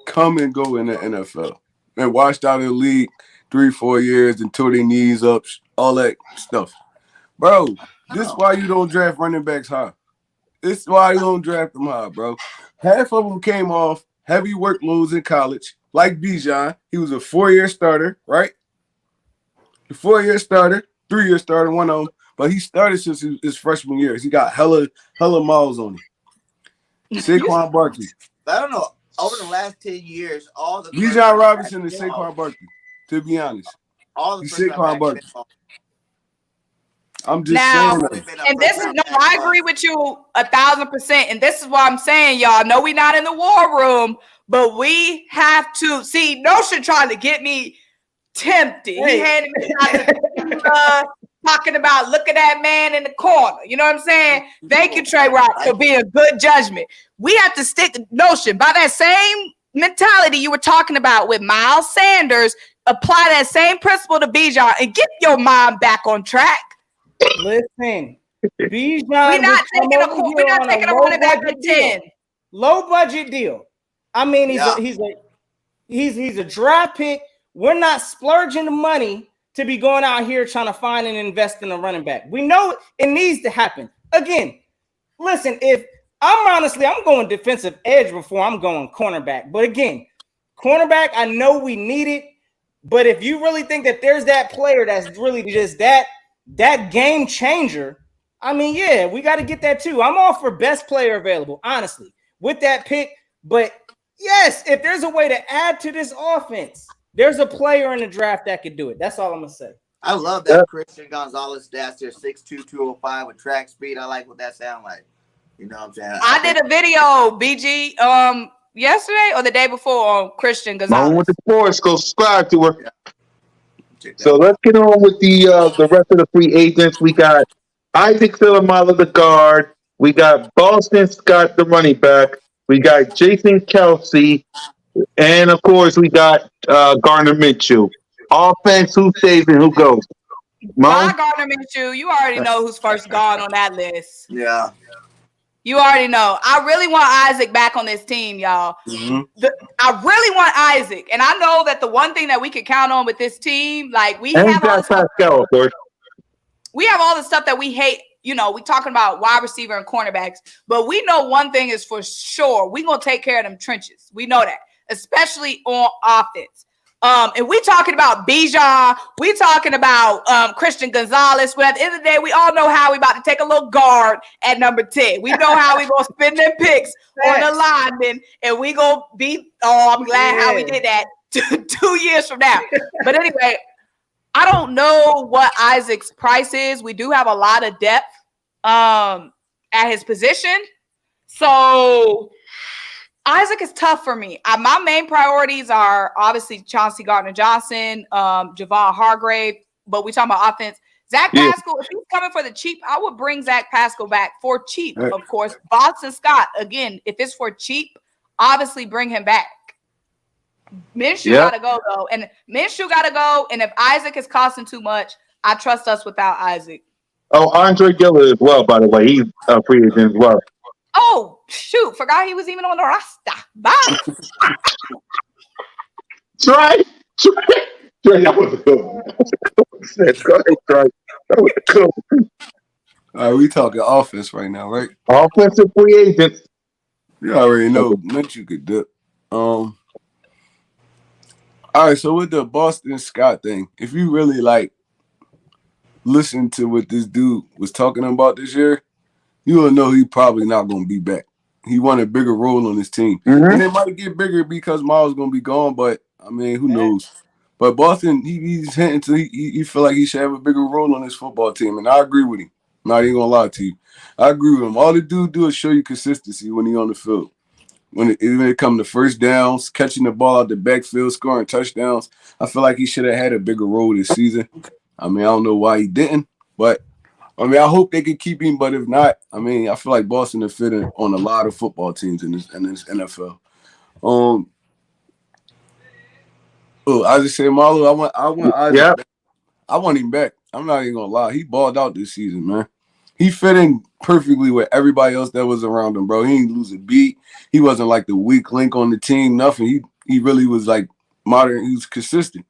come and go in the NFL and washed out of the league 3-4 years and tore their knees up, all that stuff, bro? This is why you don't draft running backs high. This is why you don't draft them high, bro. Half of them came off heavy workloads in college, like Bijan. He was a 4-year starter, right? A 4-year starter, 3-year starter, one of them. But he started since his freshman year. He got hella miles on him. Saquon Barkley. I don't know. Over the last 10 years, all the Bijan Robinson and Saquon Barkley, to be honest. All the Saquon Barkley. I'm just now, saying. And this is I agree with you 1,000%. And this is why I'm saying, y'all, know we not in the war room, but we have to see Notion trying to get me tempted. He handed me talking about look at that man in the corner. You know what I'm saying? Thank you, Trey Rock, for being good judgment. We have to stick to Notion by that same mentality you were talking about with Miles Sanders. Apply that same principle to Bijan and get your mind back on track. Listen, Bijan, we're not taking a running back at 10. Low budget deal. I mean, he's a draft pick. We're not splurging the money to be going out here trying to find and invest in a running back. We know it needs to happen. Again, listen, if I'm going defensive edge before I'm going cornerback. But again, cornerback, I know we need it. But if you really think that there's that player that's really just that game changer, I mean, yeah, we got to get that too. I'm all for best player available, honestly, with that pick. But yes, if there's a way to add to this offense, there's a player in the draft that could do it. That's all I'm going to say. I love that Christian Gonzalez stats there, 6'2", 205 with track speed. I like what that sound like. You know what I'm saying? I did a video, BG, yesterday or the day before on Christian Gonzalez. SymoneWithTheSports, go subscribe to her. Yeah. So let's get on with the rest of the free agents. We got Isaac Seumalo, the guard. We got Boston Scott, the running back. We got Jason Kelsey. And, of course, we got Gardner Minshew. Offense, who stays and who goes? Why Gardner Minshew? You already know who's first gone on that list. Yeah. You already know. I really want Isaac back on this team, y'all. Mm-hmm. I really want Isaac. And I know that the one thing that we can count on with this team, like we have all the stuff that we hate. You know, we talking about wide receiver and cornerbacks, but we know one thing is for sure. We're going to take care of them trenches. We know that, especially on offense. And we talking about Bijan. We talking about Christian Gonzalez. But at the end of the day, we all know how we about to take a little guard at number 10. We know how we going to spend them picks on the lineman. And we going to be, I'm glad how we did that 2 years from now. But anyway, I don't know what Isaac's price is. We do have a lot of depth at his position. So Isaac is tough for me. My main priorities are obviously Chauncey Gardner-Johnson, Javon Hargrave, but we talking about offense. Zach Pascal, if he's coming for the cheap, I would bring Zach Pascal back for cheap, of course. Boston Scott, again, if it's for cheap, obviously bring him back. Minshew got to go, though. And Minshew got to go. And if Isaac is costing too much, I trust us without Isaac. Oh, Andre Dillard as well, by the way. He's a free agent as well. Oh, shoot. Forgot he was even on the roster. Bye. Trey, that was a good one. Go ahead, Trey. That was a good one. All right, we talking offense right now, right? Offensive free agents. You already know Minshew could dip. All right, so with the Boston Scott thing, if you really like listen to what this dude was talking about this year, you will know he probably not going to be back. He wanted a bigger role on his team. Mm-hmm. And it might get bigger because Miles going to be gone, but, I mean, who knows? But Boston, he's hinting to he feel like he should have a bigger role on his football team, and I agree with him. I'm not even going to lie to you. I agree with him. All the dude do is show you consistency when he on the field. When it comes to first downs, catching the ball out the backfield, scoring touchdowns, I feel like he should have had a bigger role this season. I mean, I don't know why he didn't, but I mean, I hope they could keep him. But if not, I mean, I feel like Boston is fitting on a lot of football teams in this NFL. I just say Marlo. I want Isaac back. I want him back. I'm not even gonna lie. He balled out this season, man. He fit in perfectly with everybody else that was around him, bro. He didn't lose a beat. He wasn't like the weak link on the team. Nothing. He really was like modern. He was consistent.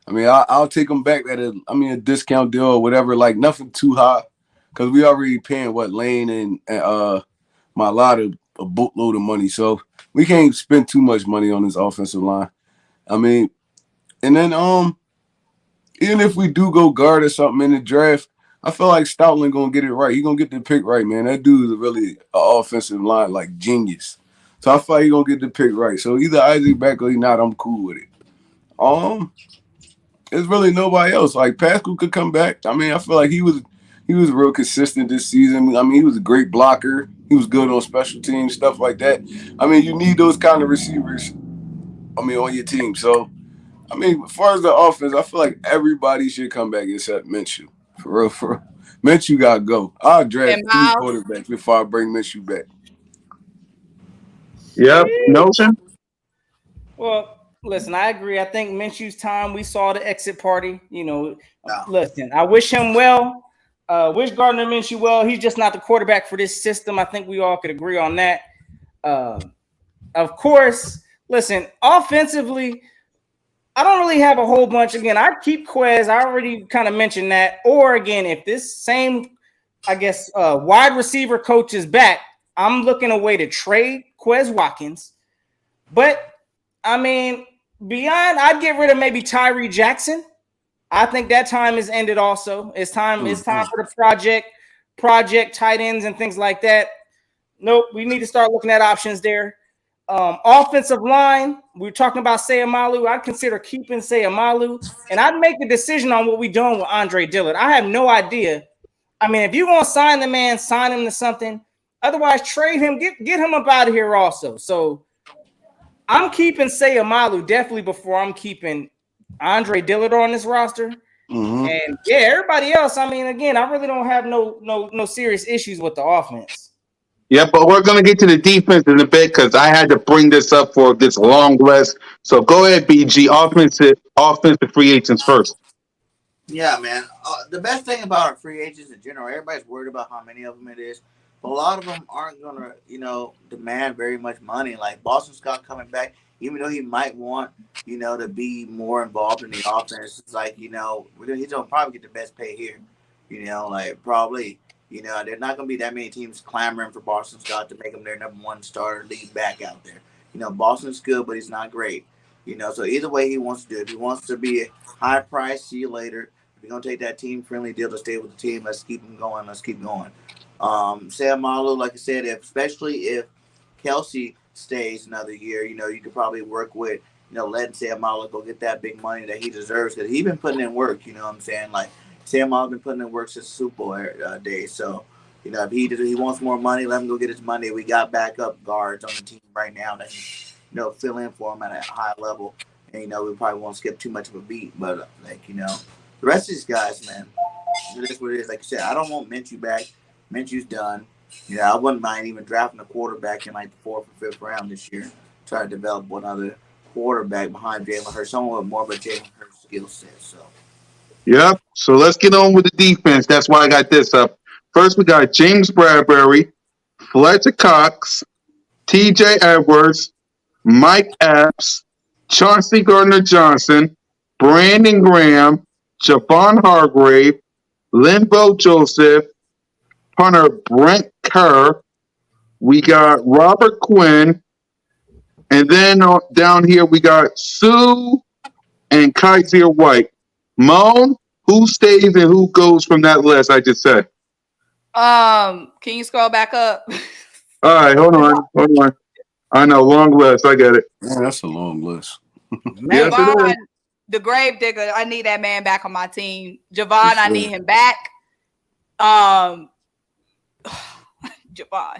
I mean, I'll take him back at a discount deal or whatever. Like nothing too high, because we already paying Lane and Mailata a boatload of money, so we can't spend too much money on this offensive line. I mean, and then even if we do go guard or something in the draft, I feel like Stoutland gonna get it right. He gonna get the pick right, man. That dude is really an offensive line like genius. So I feel like he gonna get the pick right. So either Isaac back or he not, I'm cool with it. There's really nobody else. Like Pascal could come back. I mean, I feel like he was real consistent this season. I mean, he was a great blocker. He was good on special teams, stuff like that. I mean, you need those kind of receivers, on your team. So I mean, as far as the offense, I feel like everybody should come back except Minshew. For real. Minshew got to go. I'll draft 3 quarterbacks before I bring Minshew back. Yep. Notion? Well, listen, I agree. I think Minshew's time, we saw the exit party. Listen, I wish him well. Wish Gardner Minshew well. He's just not the quarterback for this system. I think we all could agree on that. Of course, listen, offensively, I don't really have a whole bunch. Again, I keep QUEZ. I already kind of mentioned that. Or again, if this same, wide receiver coach is back, I'm looking a way to trade QUEZ Watkins. But I mean, beyond, I'd get rid of maybe Tyree Jackson. I think that time is ended. Also, it's time. It's time for the project tight ends and things like that. Nope, we need to start looking at options there. Offensive line, we're talking about Seumalo. I'd consider keeping Seumalo, and I'd make the decision on what we're doing with Andre Dillard. I have no idea. I mean, if you're gonna sign the man, sign him to something. Otherwise, trade him. Get him up out of here also. So I'm keeping Seumalo definitely before I'm keeping Andre Dillard on this roster. And yeah, everybody else. I mean, again, I really don't have no serious issues with the offense. Yeah, but we're going to get to the defense in a bit because I had to bring this up for this long list. So go ahead, BG. Offensive free agents first. Yeah, man. The best thing about our free agents in general, everybody's worried about how many of them it is. But a lot of them aren't going to, demand very much money. Like Boston Scott coming back, even though he might want, to be more involved in the offense. It's like, he's going to probably get the best pay here. Probably. There's not going to be that many teams clamoring for Boston Scott to make him their number one starter lead back out there. Boston's good, but he's not great. So either way he wants to do it. If he wants to be a high price, see you later. If you're going to take that team-friendly deal to stay with the team, let's keep him going. Let's keep going. Seumalo, like I said, especially if Kelsey stays another year, you could probably work with, letting Seumalo go get that big money that he deserves because he's been putting in work, you know what I'm saying? Like, Symone been putting in work since Super Bowl days. So, if he wants more money, let him go get his money. We got backup guards on the team right now that can, fill in for him at a high level. And, we probably won't skip too much of a beat. But, the rest of these guys, man, it is what it is. Like you said, I don't want Minshew back. Minshew's done. I wouldn't mind even drafting a quarterback in the 4th or 5th round this year. Try to develop one other quarterback behind Jalen Hurts, someone with more of a Jalen Hurts skill set. So. Yep. So let's get on with the defense. That's why I got this up. First, we got James Bradbury, Fletcher Cox, TJ Edwards, Mike Epps, Chauncey Gardner-Johnson, Brandon Graham, Javon Hargrave, Linval Joseph, punter Brent Kerr. We got Robert Quinn. And then down here, we got Sue and Kaiser White. Moan, who stays and who goes from that list I just said? Can you scroll back up? All right, hold on. I know, long list. I get it. Man, that's a long list. Yes, it is. The grave digger, I need that man back on my team. Javon, I need him back. Javon,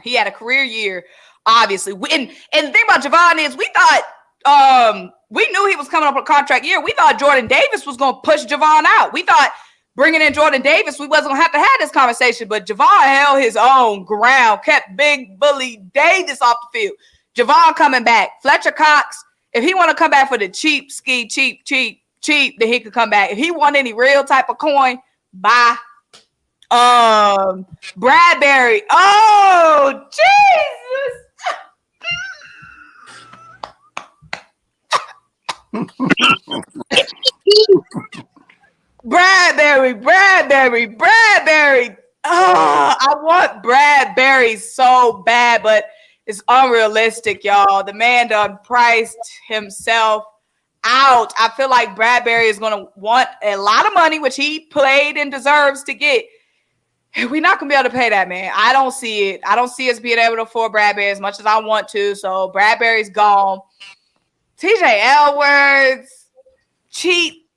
he had a career year, obviously. And the thing about Javon is we thought we knew he was coming up with a contract year. We thought Jordan Davis was going to push Javon out. We thought bringing in Jordan Davis, we wasn't going to have this conversation. But Javon held his own ground, kept Big Bully Davis off the field. Javon coming back. Fletcher Cox, if he want to come back for the cheap, then he could come back. If he want any real type of coin, bye. Bradbury. Oh, Jesus. Bradbury. Oh, I want Bradbury so bad, but it's unrealistic, y'all. The man done priced himself out. I feel like Bradbury is going to want a lot of money, which he played and deserves to get. We're not going to be able to pay that, man. I don't see it. I don't see us being able to afford Bradbury as much as I want to. So Bradbury's gone. TJ Edwards, cheap.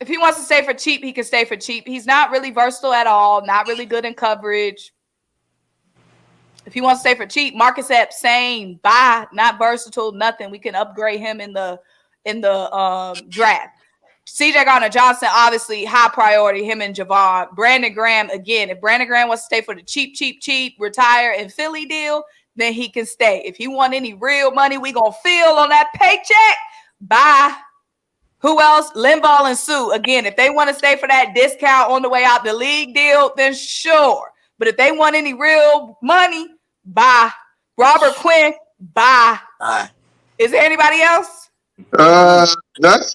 If he wants to stay for cheap, he can stay for cheap. He's not really versatile at all. Not really good in coverage. If he wants to stay for cheap, Marcus Epps, same. Bye. Not versatile. Nothing. We can upgrade him in the draft. CJ Gardner-Johnson, obviously high priority. Him and Javon. Brandon Graham, again. If Brandon Graham wants to stay for the cheap, retire in Philly deal, then he can stay. If he want any real money, we gonna feel on that paycheck. Bye. Who else? Linval and Sue. Again, if they want to stay for that discount on the way out the league deal, then sure. But if they want any real money, bye. Robert Quinn, bye. Bye. Is there anybody else? That's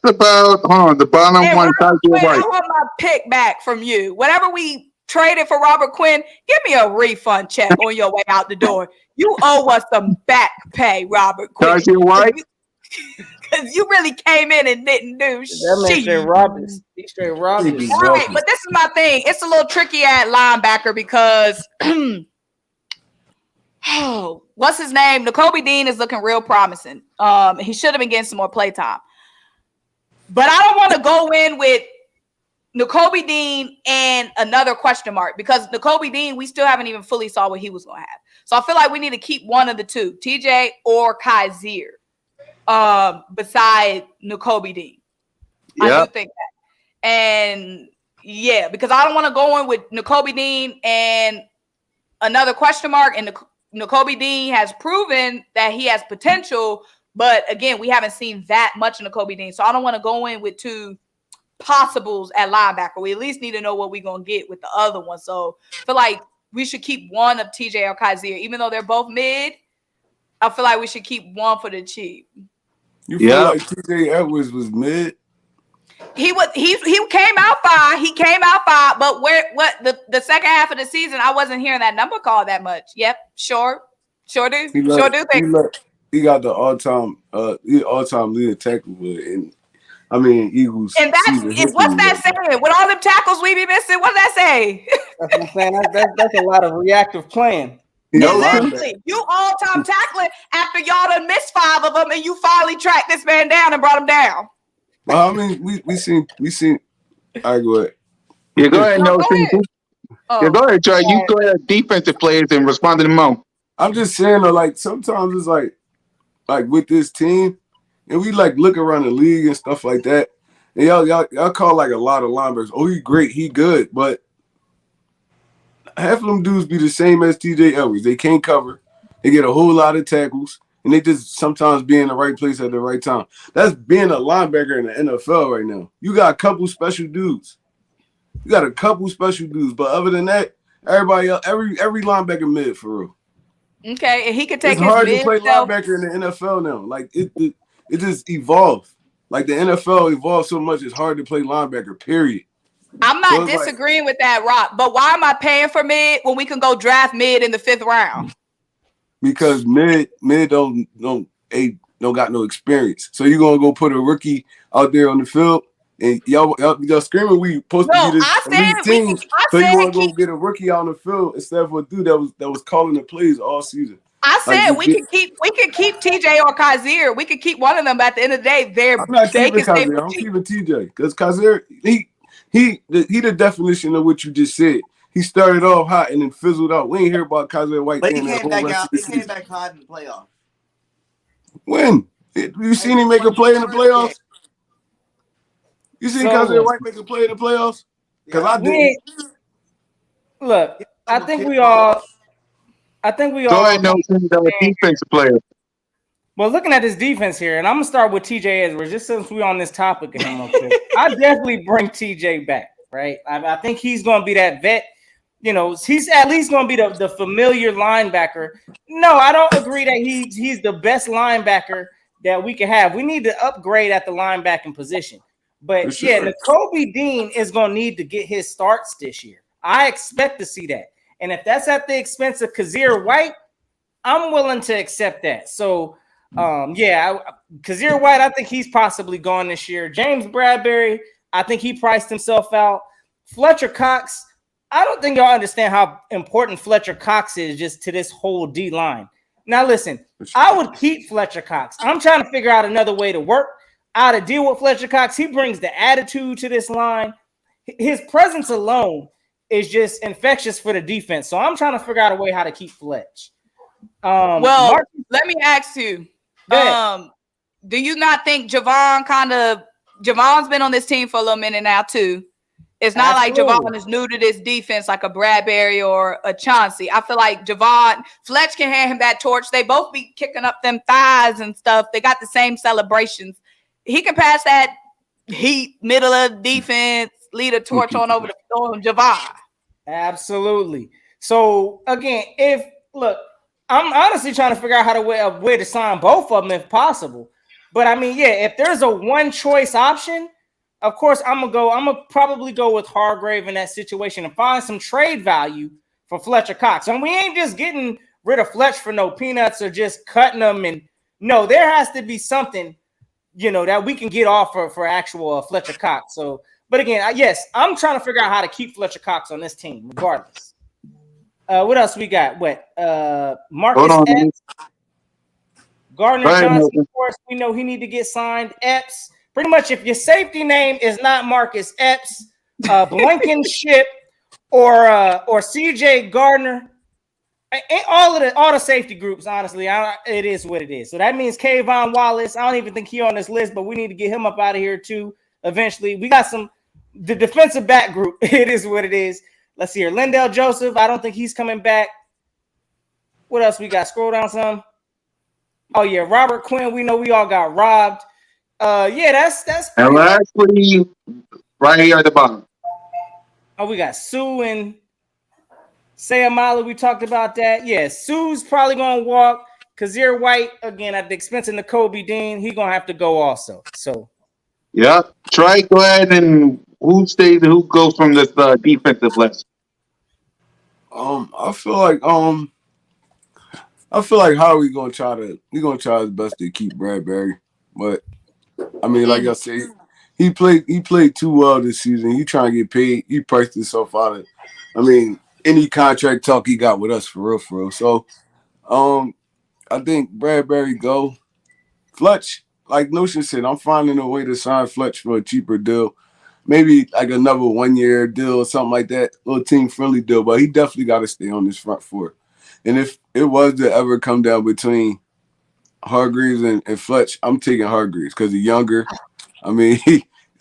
about the bottom Hey, one. Robert Quinn, Right. I want my pick back from you. Whatever we traded for Robert Quinn, give me a refund check on your way out the door. You owe us some back pay, Robert Quinn. Kaiser White. Because you really came in and didn't do shit. That man straight robbed us. He straight robbed us. All right, but this is my thing. It's a little tricky at linebacker because what's his name? Nakobe Dean is looking real promising. He should have been getting some more play time. But I don't want to go in with Nakobe Dean and another question mark because Nakobe Dean, we still haven't even fully saw what he was going to have. So I feel like we need to keep one of the two, TJ or Kaiser, beside Nakobe Dean. Yep. I do think that. And yeah, because I don't want to go in with Nakobe Dean and another question mark. And Nakobe Dean has proven that he has potential. But again, we haven't seen that much of Nakobe Dean. So I don't want to go in with two possibles at linebacker. We at least need to know what we're going to get with the other one. So I feel like we should keep one of TJ or Kaiser. Even though they're both mid, I feel like we should keep one for the cheap. You feel like TJ Edwards was mid? He came out fine. He came out fine. But the second half of the season, I wasn't hearing that number called that much. Yep, sure do. He got the all-time leading tackle, and I mean Eagles. And what's that saying? With all the tackles we be missing, what's that say? That's what I'm saying. That's a lot of reactive playing. Exactly. You all-time tackling after y'all done missed 5 of them, and you finally tracked this man down and brought him down. Well, I mean, we seen. All right, go ahead. Yeah, go ahead. Go ahead. Yeah, go ahead, Trey. You go ahead. Defensive players and respond to the Mo. I'm just saying, like sometimes it's like with this team, and we like look around the league and stuff like that, and y'all call like a lot of linebackers. Oh, he great, he good, but half of them dudes be the same as TJ Edwards. They can't cover. They get a whole lot of tackles, and they just sometimes be in the right place at the right time. That's being a linebacker in the NFL right now. You got a couple special dudes. You got a couple special dudes, but other than that, everybody else, every linebacker mid for real. Okay, and he could take It's his hard to mid play self. linebacker in the NFL now. Like it just evolved. Like the NFL evolved so much, it's hard to play linebacker. Period. I'm So not it's like, disagreeing with that, Rock. But why am I paying for mid when we can go draft mid in the 5th round? because mid don't got no experience. So you're gonna go put a rookie out there on the field, and y'all screaming we supposed to No, be this I elite said team. So you said want to go keep. get a rookie out on the field instead of a dude that was calling the plays all season. I Like said we could keep TJ or Kaiser. We could keep one of them. At the end of the day, I'm not they keeping can stay. Kaiser. I'm keeping TJ because Kaiser he the definition of what you just said. He started off hot and then fizzled out. We ain't hear about Kaiser White But he in that came whole back rest out. of the He came season. back hot in the playoffs. When? You seen him make a play in the playoffs? You seen Kaiser White make a play in the playoffs? Because I didn't. Look, I think we Go all ahead, no defensive player. Well, looking at this defense here, and I'm gonna start with TJ Edwards, just since we're on this topic of him. Okay, I definitely bring TJ back, right? I think he's gonna be that vet. You know, he's at least gonna be the familiar linebacker. No, I don't agree that he's the best linebacker that we can have. We need to upgrade at the linebacking position. But Sure. yeah, Nakobe Dean is gonna need to get his starts this year. I expect to see that. And if that's at the expense of Kazir White, I'm willing to accept that. So Kazir White, I think he's possibly gone this year. James Bradbury, I think he priced himself out. Fletcher Cox, I don't think y'all understand how important Fletcher Cox is just to this whole D line. Now, listen, I would keep Fletcher Cox. I'm trying to figure out another way to work, how to deal with Fletcher Cox. He brings the attitude to this line. His presence alone is just infectious for the defense. So I'm trying to figure out a way how to keep Fletch. Let me ask you. Do you not think Javon's been on this team for a little minute now too? It's not like Javon is new to this defense like a Bradbury or a Chauncey. I feel like Fletch can hand him that torch. They both be kicking up them thighs and stuff. They got the same celebrations. He can pass that heat, middle of defense, lead a torch on over to Javon. Absolutely. So again, I'm honestly trying to figure out a way to sign both of them if possible. But I mean, yeah, if there's a one choice option, of course I'm gonna probably go with Hargrave in that situation and find some trade value for Fletcher Cox. And we ain't just getting rid of Fletch for no peanuts or just cutting them. And no, there has to be something, that we can get off for actual Fletcher Cox. So, but again, yes, I'm trying to figure out how to keep Fletcher Cox on this team, regardless. What else we got? Marcus Epps, Gardner Johnson, of course, we know he need to get signed. Epps, pretty much if your safety name is not Marcus Epps, Blankenship, or CJ Gardner, all the safety groups, honestly, it is what it is. So that means Kayvon Wallace. I don't even think he on this list, but we need to get him up out of here too eventually. We got the defensive back group. It is what it is. Let's see here. Lindell Joseph, I don't think he's coming back. What else we got? Scroll down some. Oh, yeah. Robert Quinn, we know we all got robbed. That's and lastly, right here at the bottom. Oh, we got Sue and Sayamala. We talked about that. Yeah, Sue's probably going to walk. Kazir White, again, at the expense of Nakobe Dean, he's going to have to go also. So, yeah. Trey, go ahead and who goes from this defensive list? I feel like Howie gonna try his best to keep Bradbury, but I mean, like I said, he played too well this season. He trying to get paid. He priced himself out of, any contract talk he got with us for real. So, I think Bradbury go. Fletch, like Notion said, I'm finding a way to sign Fletch for a cheaper deal. Maybe like another 1 year deal or something like that, little team friendly deal. But he definitely got to stay on this front foot. And if it was to ever come down between Hargreaves and Fletch, I'm taking Hargreaves because he's younger. Younger,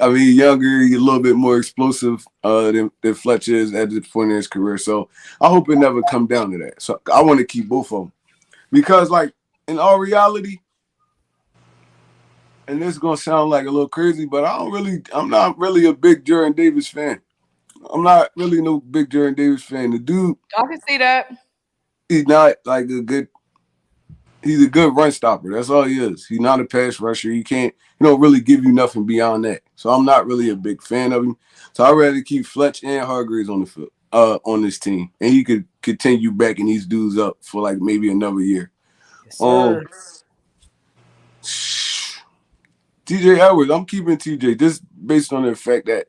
he's a little bit more explosive than Fletch is at this point in his career. So I hope it never come down to that. So I want to keep both of them because, like, in all reality, and this is gonna sound like a little crazy, but I'm not really a big Jordan Davis fan. I'm not really no big Jordan Davis fan. The dude, I can see that. he's not like a good. He's a good run stopper. That's all he is. He's not a pass rusher. He don't really give you nothing beyond that. So I'm not really a big fan of him. So I'd rather keep Fletch and Hargreaves on the field, on this team. And he could continue backing these dudes up for like maybe another year. Yes, sir. TJ Edwards, I'm keeping TJ just based on the fact that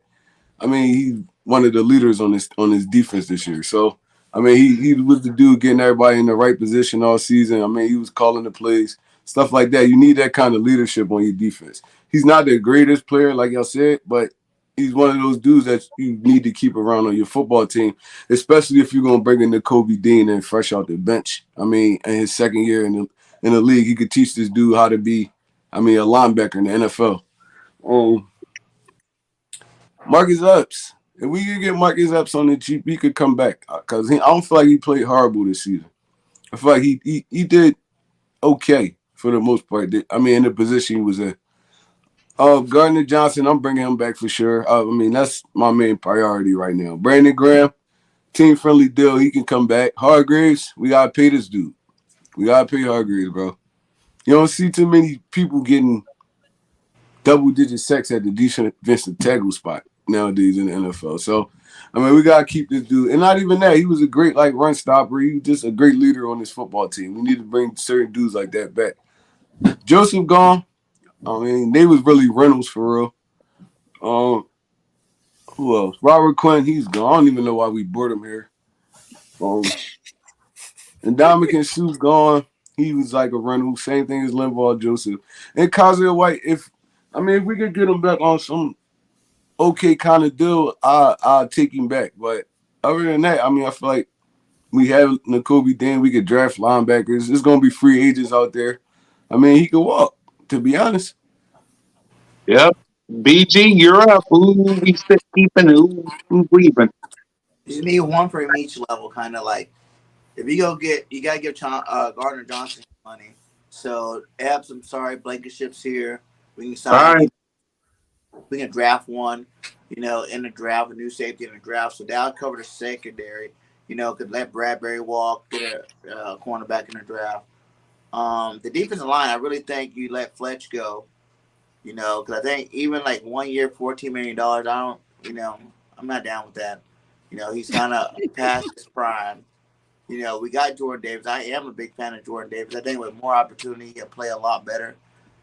he's one of the leaders on his defense this year. So he was the dude getting everybody in the right position all season. He was calling the plays, stuff like that. You need that kind of leadership on your defense. He's not the greatest player, like y'all said, but he's one of those dudes that you need to keep around on your football team, especially if you're gonna bring in Kobe Dean and fresh out the bench. In his second year in the league, he could teach this dude how to be, a linebacker in the NFL. Marcus Epps. If we could get Marcus Epps on the cheap, he could come back. Because I don't feel like he played horrible this season. I feel like he did okay for the most part. In the position he was in. Gardner Johnson, I'm bringing him back for sure. That's my main priority right now. Brandon Graham, team-friendly deal. He can come back. Hargreaves, we got to pay this dude. We got to pay Hargreaves, bro. You don't see too many people getting double-digit sacks at the defensive tackle spot nowadays in the NFL. So, we got to keep this dude. And not even that. He was a great, run stopper. He was just a great leader on this football team. We need to bring certain dudes like that back. Joseph gone. They was really rentals for real. Who else? Robert Quinn, he's gone. I don't even know why we brought him here. And Dominican Sue's gone. He was like a rental. Same thing as Linval Joseph. And Kazir White, if we could get him back on some okay kind of deal, I'll take him back. But other than that, I feel like we have Nakobe Dean. We could draft linebackers. There's going to be free agents out there. He could walk, to be honest. Yep. BG, you're up. Who we still keeping? Who's leaving? You just need one from each level, kind of like if you got to give Gardner Johnson money. So Epps, I'm sorry, Blankenship's here. We can sign. Right. We can draft one, in the draft, a new safety in the draft. So that'll cover the secondary. Could let Bradbury walk, get a cornerback in the draft. The defensive line, I really think you let Fletch go. Because I think even 1 year, $14 million, I'm not down with that. He's kind of past his prime. We got Jordan Davis. I am a big fan of Jordan Davis. I think with more opportunity, he'll play a lot better.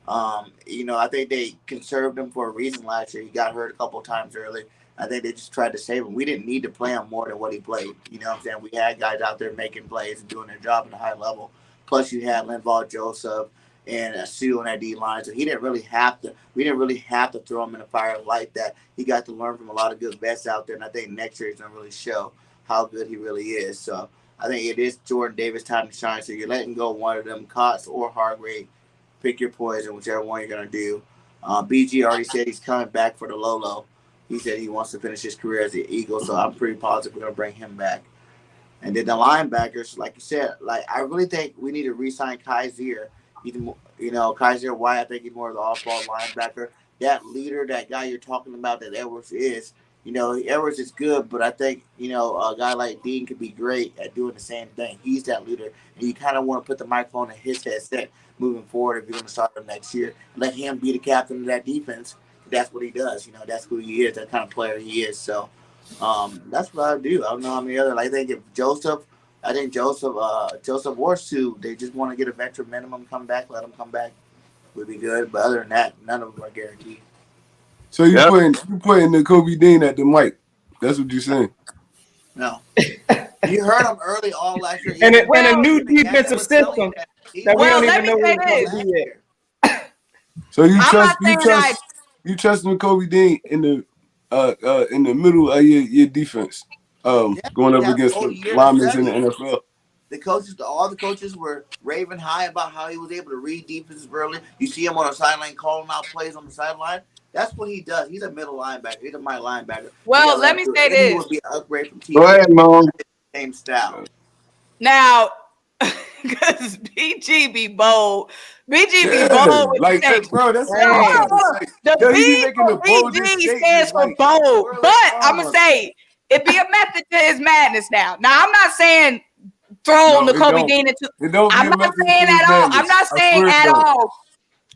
I think they conserved him for a reason last year. He got hurt a couple times early. I think they just tried to save him. We didn't need to play him more than what he played. You know what I'm saying? We had guys out there making plays and doing their job at a high level. Plus, you had Linval Joseph and Sue on that D line, so we didn't really have to throw him in a fire like that. He got to learn from a lot of good vets out there, and I think next year he's gonna really show how good he really is. So I think it is Jordan Davis' time to shine. So you're letting go one of them, Cots or Hargrave. Pick your poison, whichever one you're gonna do. BG already said he's coming back for the Lolo. He said he wants to finish his career as an Eagle, so I'm pretty positive we're gonna bring him back. And then the linebackers, like you said, I really think we need to re-sign Kaiser. Kaiser White, I think he's more of the off-ball linebacker. That leader, that guy you're talking about that Edwards is, Edwards is good, but I think, a guy like Dean could be great at doing the same thing. He's that leader, and you kind of want to put the microphone in his headset moving forward if you're going to start him next year. Let him be the captain of that defense. That's what he does. That's who he is, that kind of player he is. So that's what I would do. I don't know how many other. I think Joseph or Sue, they just want to get a veteran minimum, come back, let them come back, would be good. But other than that, none of them are guaranteed. So you putting the Kobe Dean at the mic. That's what you're saying. No. You heard him early all last year. And a new defensive system that we don't even know where it's going to be yet. So you trust Kobe Dean in the middle of your defense, going up against the linemen in the NFL. All the coaches were raving high about how he was able to read defenses early. You see him on the sideline calling out plays on the sideline. That's what he does. He's a middle linebacker. He's a middle linebacker. Well, let me say this. He would be an upgrade from Go ahead, Mom. Same style. Now, because BG be bold. BG be bold with like the bro, that's the B for BG stands for bold. But I'm gonna say It be a method to his madness now. Now, I'm not saying throw No, it Nakobe don't. Dean into. It don't be I'm a not method saying to his at all. I'm madness. not I saying swear it at don't. all.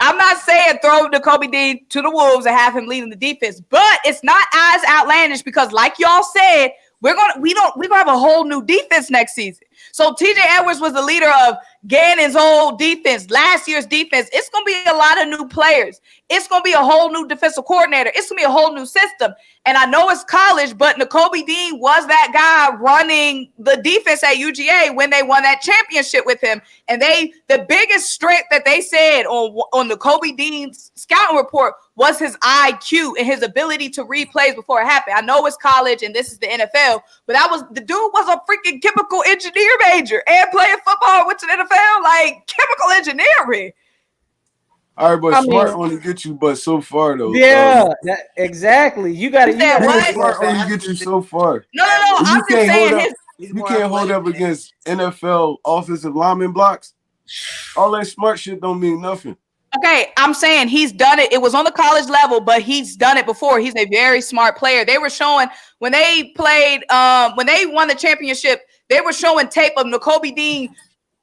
I'm not saying throw Nakobe Dean to the Wolves and have him leading the defense, but it's not as outlandish because, like y'all said, we're gonna have a whole new defense next season. So TJ Edwards was the leader of Gannon's old defense, last year's defense. It's gonna be a lot of new players. It's gonna be a whole new defensive coordinator. It's gonna be a whole new system. And I know it's college, but Nakobe Dean was that guy running the defense at UGA when they won that championship with him. And the biggest strength that they said on Nakobe Dean's scouting report was his IQ and his ability to read plays before it happened. I know it's college and this is the NFL, but the dude was a freaking chemical engineer major and playing football, went to the NFL, like chemical engineering. All right, but Smart only get you but so far though. Yeah, exactly. You got to. Smart only get you so far. No. I'm just saying you can't hold up against NFL offensive lineman blocks. All that smart shit don't mean nothing. Okay, I'm saying he's done it. It was on the college level, but he's done it before. He's a very smart player. They were showing when they played, when they won the championship, they were showing tape of Nakobe Dean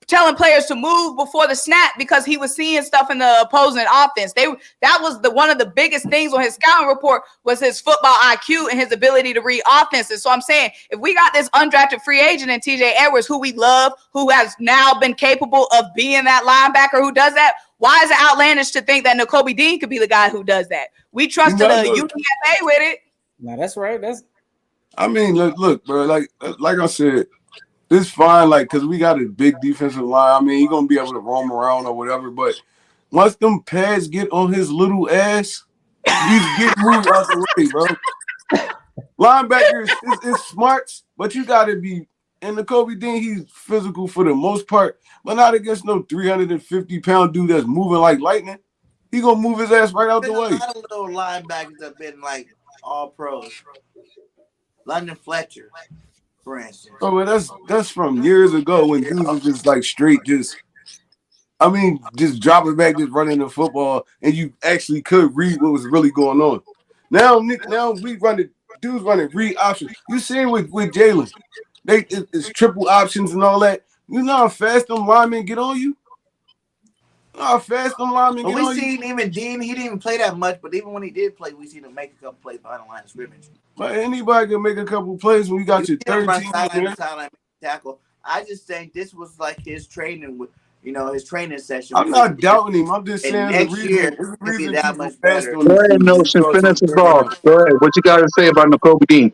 telling players to move before the snap because he was seeing stuff in the opposing offense. That was one of the biggest things on his scouting report was his football IQ and his ability to read offenses. So I'm saying if we got this undrafted free agent in TJ Edwards, who we love, who has now been capable of being that linebacker who does that, why is it outlandish to think that Nakobe Dean could be the guy who does that? We trusted a UPPPPPPP with it. No, that's right. I mean, look, bro. Like I said, it's fine. Like, cause we got a big defensive line. I mean, he's gonna be able to roam around or whatever. But once them pads get on his little ass, he's getting moved out the way, bro. Linebackers is smarts, but you gotta be. And Nakobe Dean, he's physical for the most part, but not against no 350-pound dude that's moving like lightning. He gonna move his ass right out the way. A lot of little linebackers have been like all pros. London Fletcher, for instance. Oh, but that's from years ago when dudes was just like straight, just dropping back, just running the football, and you actually could read what was really going on. Now we dudes running read options. You seen with Jalen. It's triple options and all that. You know how fast them linemen get on you? We seen even Dean, he didn't even play that much, but even when he did play, we seen him make a couple plays behind the line of scrimmage. But anybody can make a couple plays when you got your 13 sideline tackle. I just think this was like his training with his training session. I'm not doubting him. I'm just saying next year the reason that much better. Go ahead, Notion, finish us off. Go ahead. What you got to say about Nakobe Dean?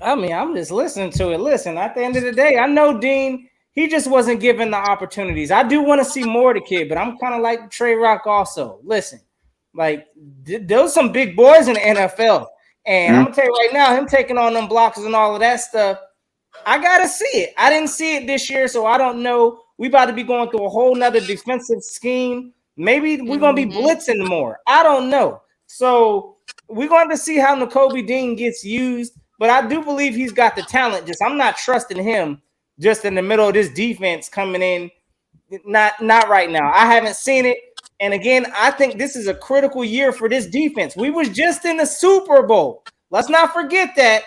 I mean, I'm just listening to it. Listen, at the end of the day, I know Dean, he just wasn't given the opportunities. I do want to see more of the kid, but I'm kind of like Trey Rock also. Listen, like those some big boys in the NFL. And I'm going to tell you right now, him taking on them blockers and all of that stuff, I got to see it. I didn't see it this year, so I don't know. We about to be going through a whole nother defensive scheme. Maybe we're going to be blitzing more. I don't know. So we're going to see how Nakobe Dean gets used. But I do believe he's got the talent. Just I'm not trusting him just in the middle of this defense coming in. Not right now. I haven't seen it. And again, I think this is a critical year for this defense. We was just in the Super Bowl. Let's not forget that.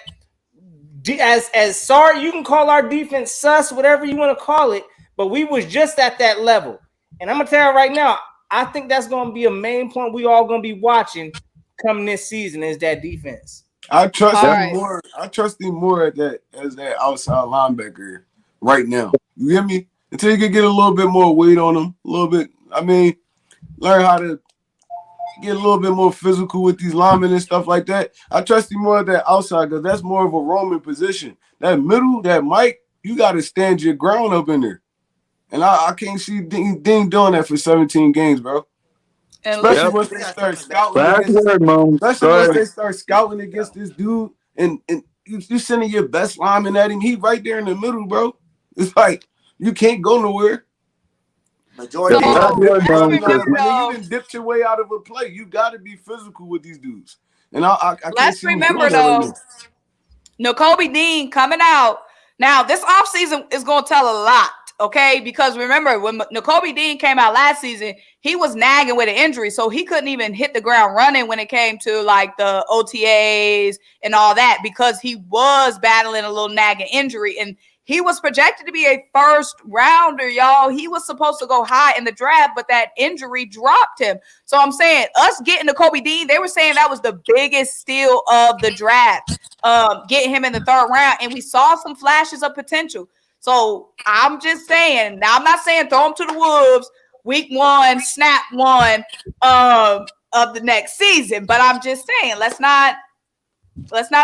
As sorry, you can call our defense sus, whatever you want to call it, but we was just at that level. And I'm gonna tell you right now, I think that's gonna be a main point we all gonna be watching coming this season is that defense. I trust him more. I trust him more as that outside linebacker right now. You hear me? Until you can get a little bit more weight on him, a little bit. I mean, learn how to get a little bit more physical with these linemen and stuff like that. I trust him more at that outside because that's more of a roaming position. That middle, that Mike, you got to stand your ground up in there. And I can't see Dean doing that for 17 games, bro. Especially once they start scouting against this dude, and you sending your best lineman at him. He right there in the middle, bro. It's like you can't go nowhere. Majority you even dipped your way out of a play. You got to be physical with these dudes. And I let's remember though, Nakobe Dean coming out now. This offseason is going to tell a lot okay? Because remember, when Nakobe Dean came out last season, he was nagging with an injury, so he couldn't even hit the ground running when it came to like the OTAs and all that because he was battling a little nagging injury. And he was projected to be a first rounder, y'all. He was supposed to go high in the draft, but that injury dropped him. So I'm saying us getting Nakobe Dean, they were saying that was the biggest steal of the draft, getting him in the third round. And we saw some flashes of potential. So I'm just saying, now I'm not saying throw him to the Wolves week 1, snap 1 of the next season, but I'm just saying, let's not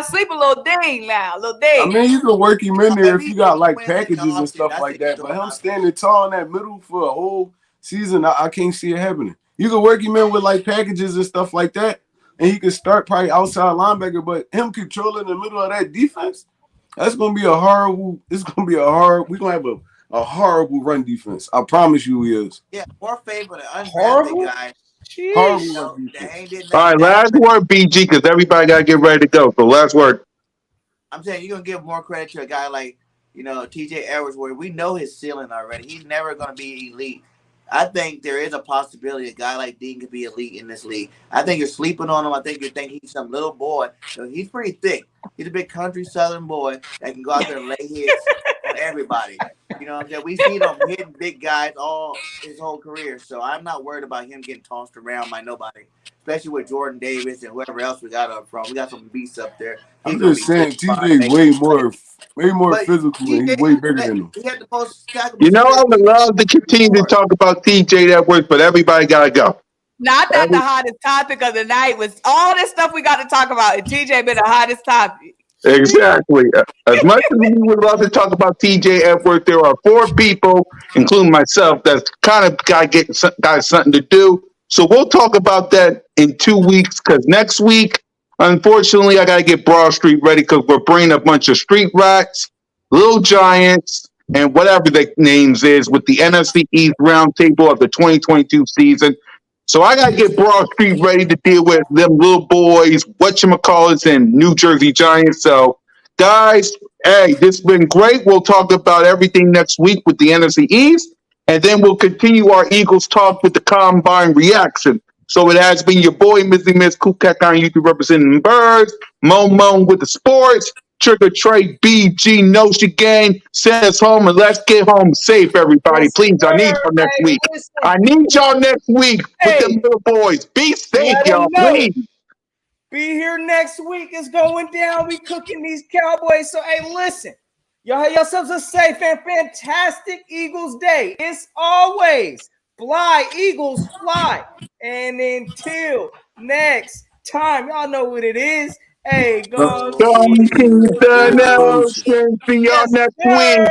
sleep a little Dean now, little Dean. I mean, you can work him in there if you got like packages and stuff like that. But him standing tall in that middle for a whole season, I can't see it happening. You can work him in with like packages and stuff like that, and he can start probably outside linebacker. But him controlling the middle of that defense, that's gonna be a horrible. It's gonna be a hard. We're gonna have a horrible run defense. I promise you, he is. Yeah, more favor than undrafted guys. Horrible. All right, last word, BG, because everybody got to get ready to go. So last word. I'm saying you're going to give more credit to a guy like, TJ Edwards, where we know his ceiling already. He's never going to be elite. I think there is a possibility a guy like Dean could be elite in this league. I think you're sleeping on him. I think you think he's some little boy. So he's pretty thick. He's a big country southern boy that can go out there and lay hits on everybody. You know what I'm saying? We see him hitting big guys all his whole career. So I'm not worried about him getting tossed around by nobody, especially with Jordan Davis and whoever else we got up front. We got some beasts up there. I'm just saying, TJ way more physical, and he's way bigger than him. He had the most tackles. I would love to continue to talk about TJ Edwards, but everybody got to go. Not that the hottest topic of the night was all this stuff we got to talk about. And TJ been the hottest topic. Exactly. As much as we would love to talk about TJ Edwards, there are 4 people, including myself, that's kind of got something to do. So we'll talk about that in 2 weeks, because next week, unfortunately, I got to get Broad Street ready because we're bringing a bunch of street rats, little giants, and whatever the names is with the NFC East roundtable of the 2022 season. So I got to get Broad Street ready to deal with them little boys, whatchamacallits, and New Jersey Giants. So, guys, hey, this has been great. We'll talk about everything next week with the NFC East, and then we'll continue our Eagles talk with the Combine reaction. So it has been your boy, Mizzy Miss Kukak on YouTube representing Birds, Moan with the sports, Trick or Treat, BG, Notion Gang, send us home and let's get home safe, everybody. Please, I need y'all next week. I need y'all next week with them little boys. Be safe, y'all, please. Be here next week. It's going down. We cooking these Cowboys. So, hey, listen. Y'all have yourselves a safe and fantastic Eagles day. It's always fly, Eagles, fly. And until next time, y'all know what it is. Hey, go. Don't keep the notion. See y'all next week.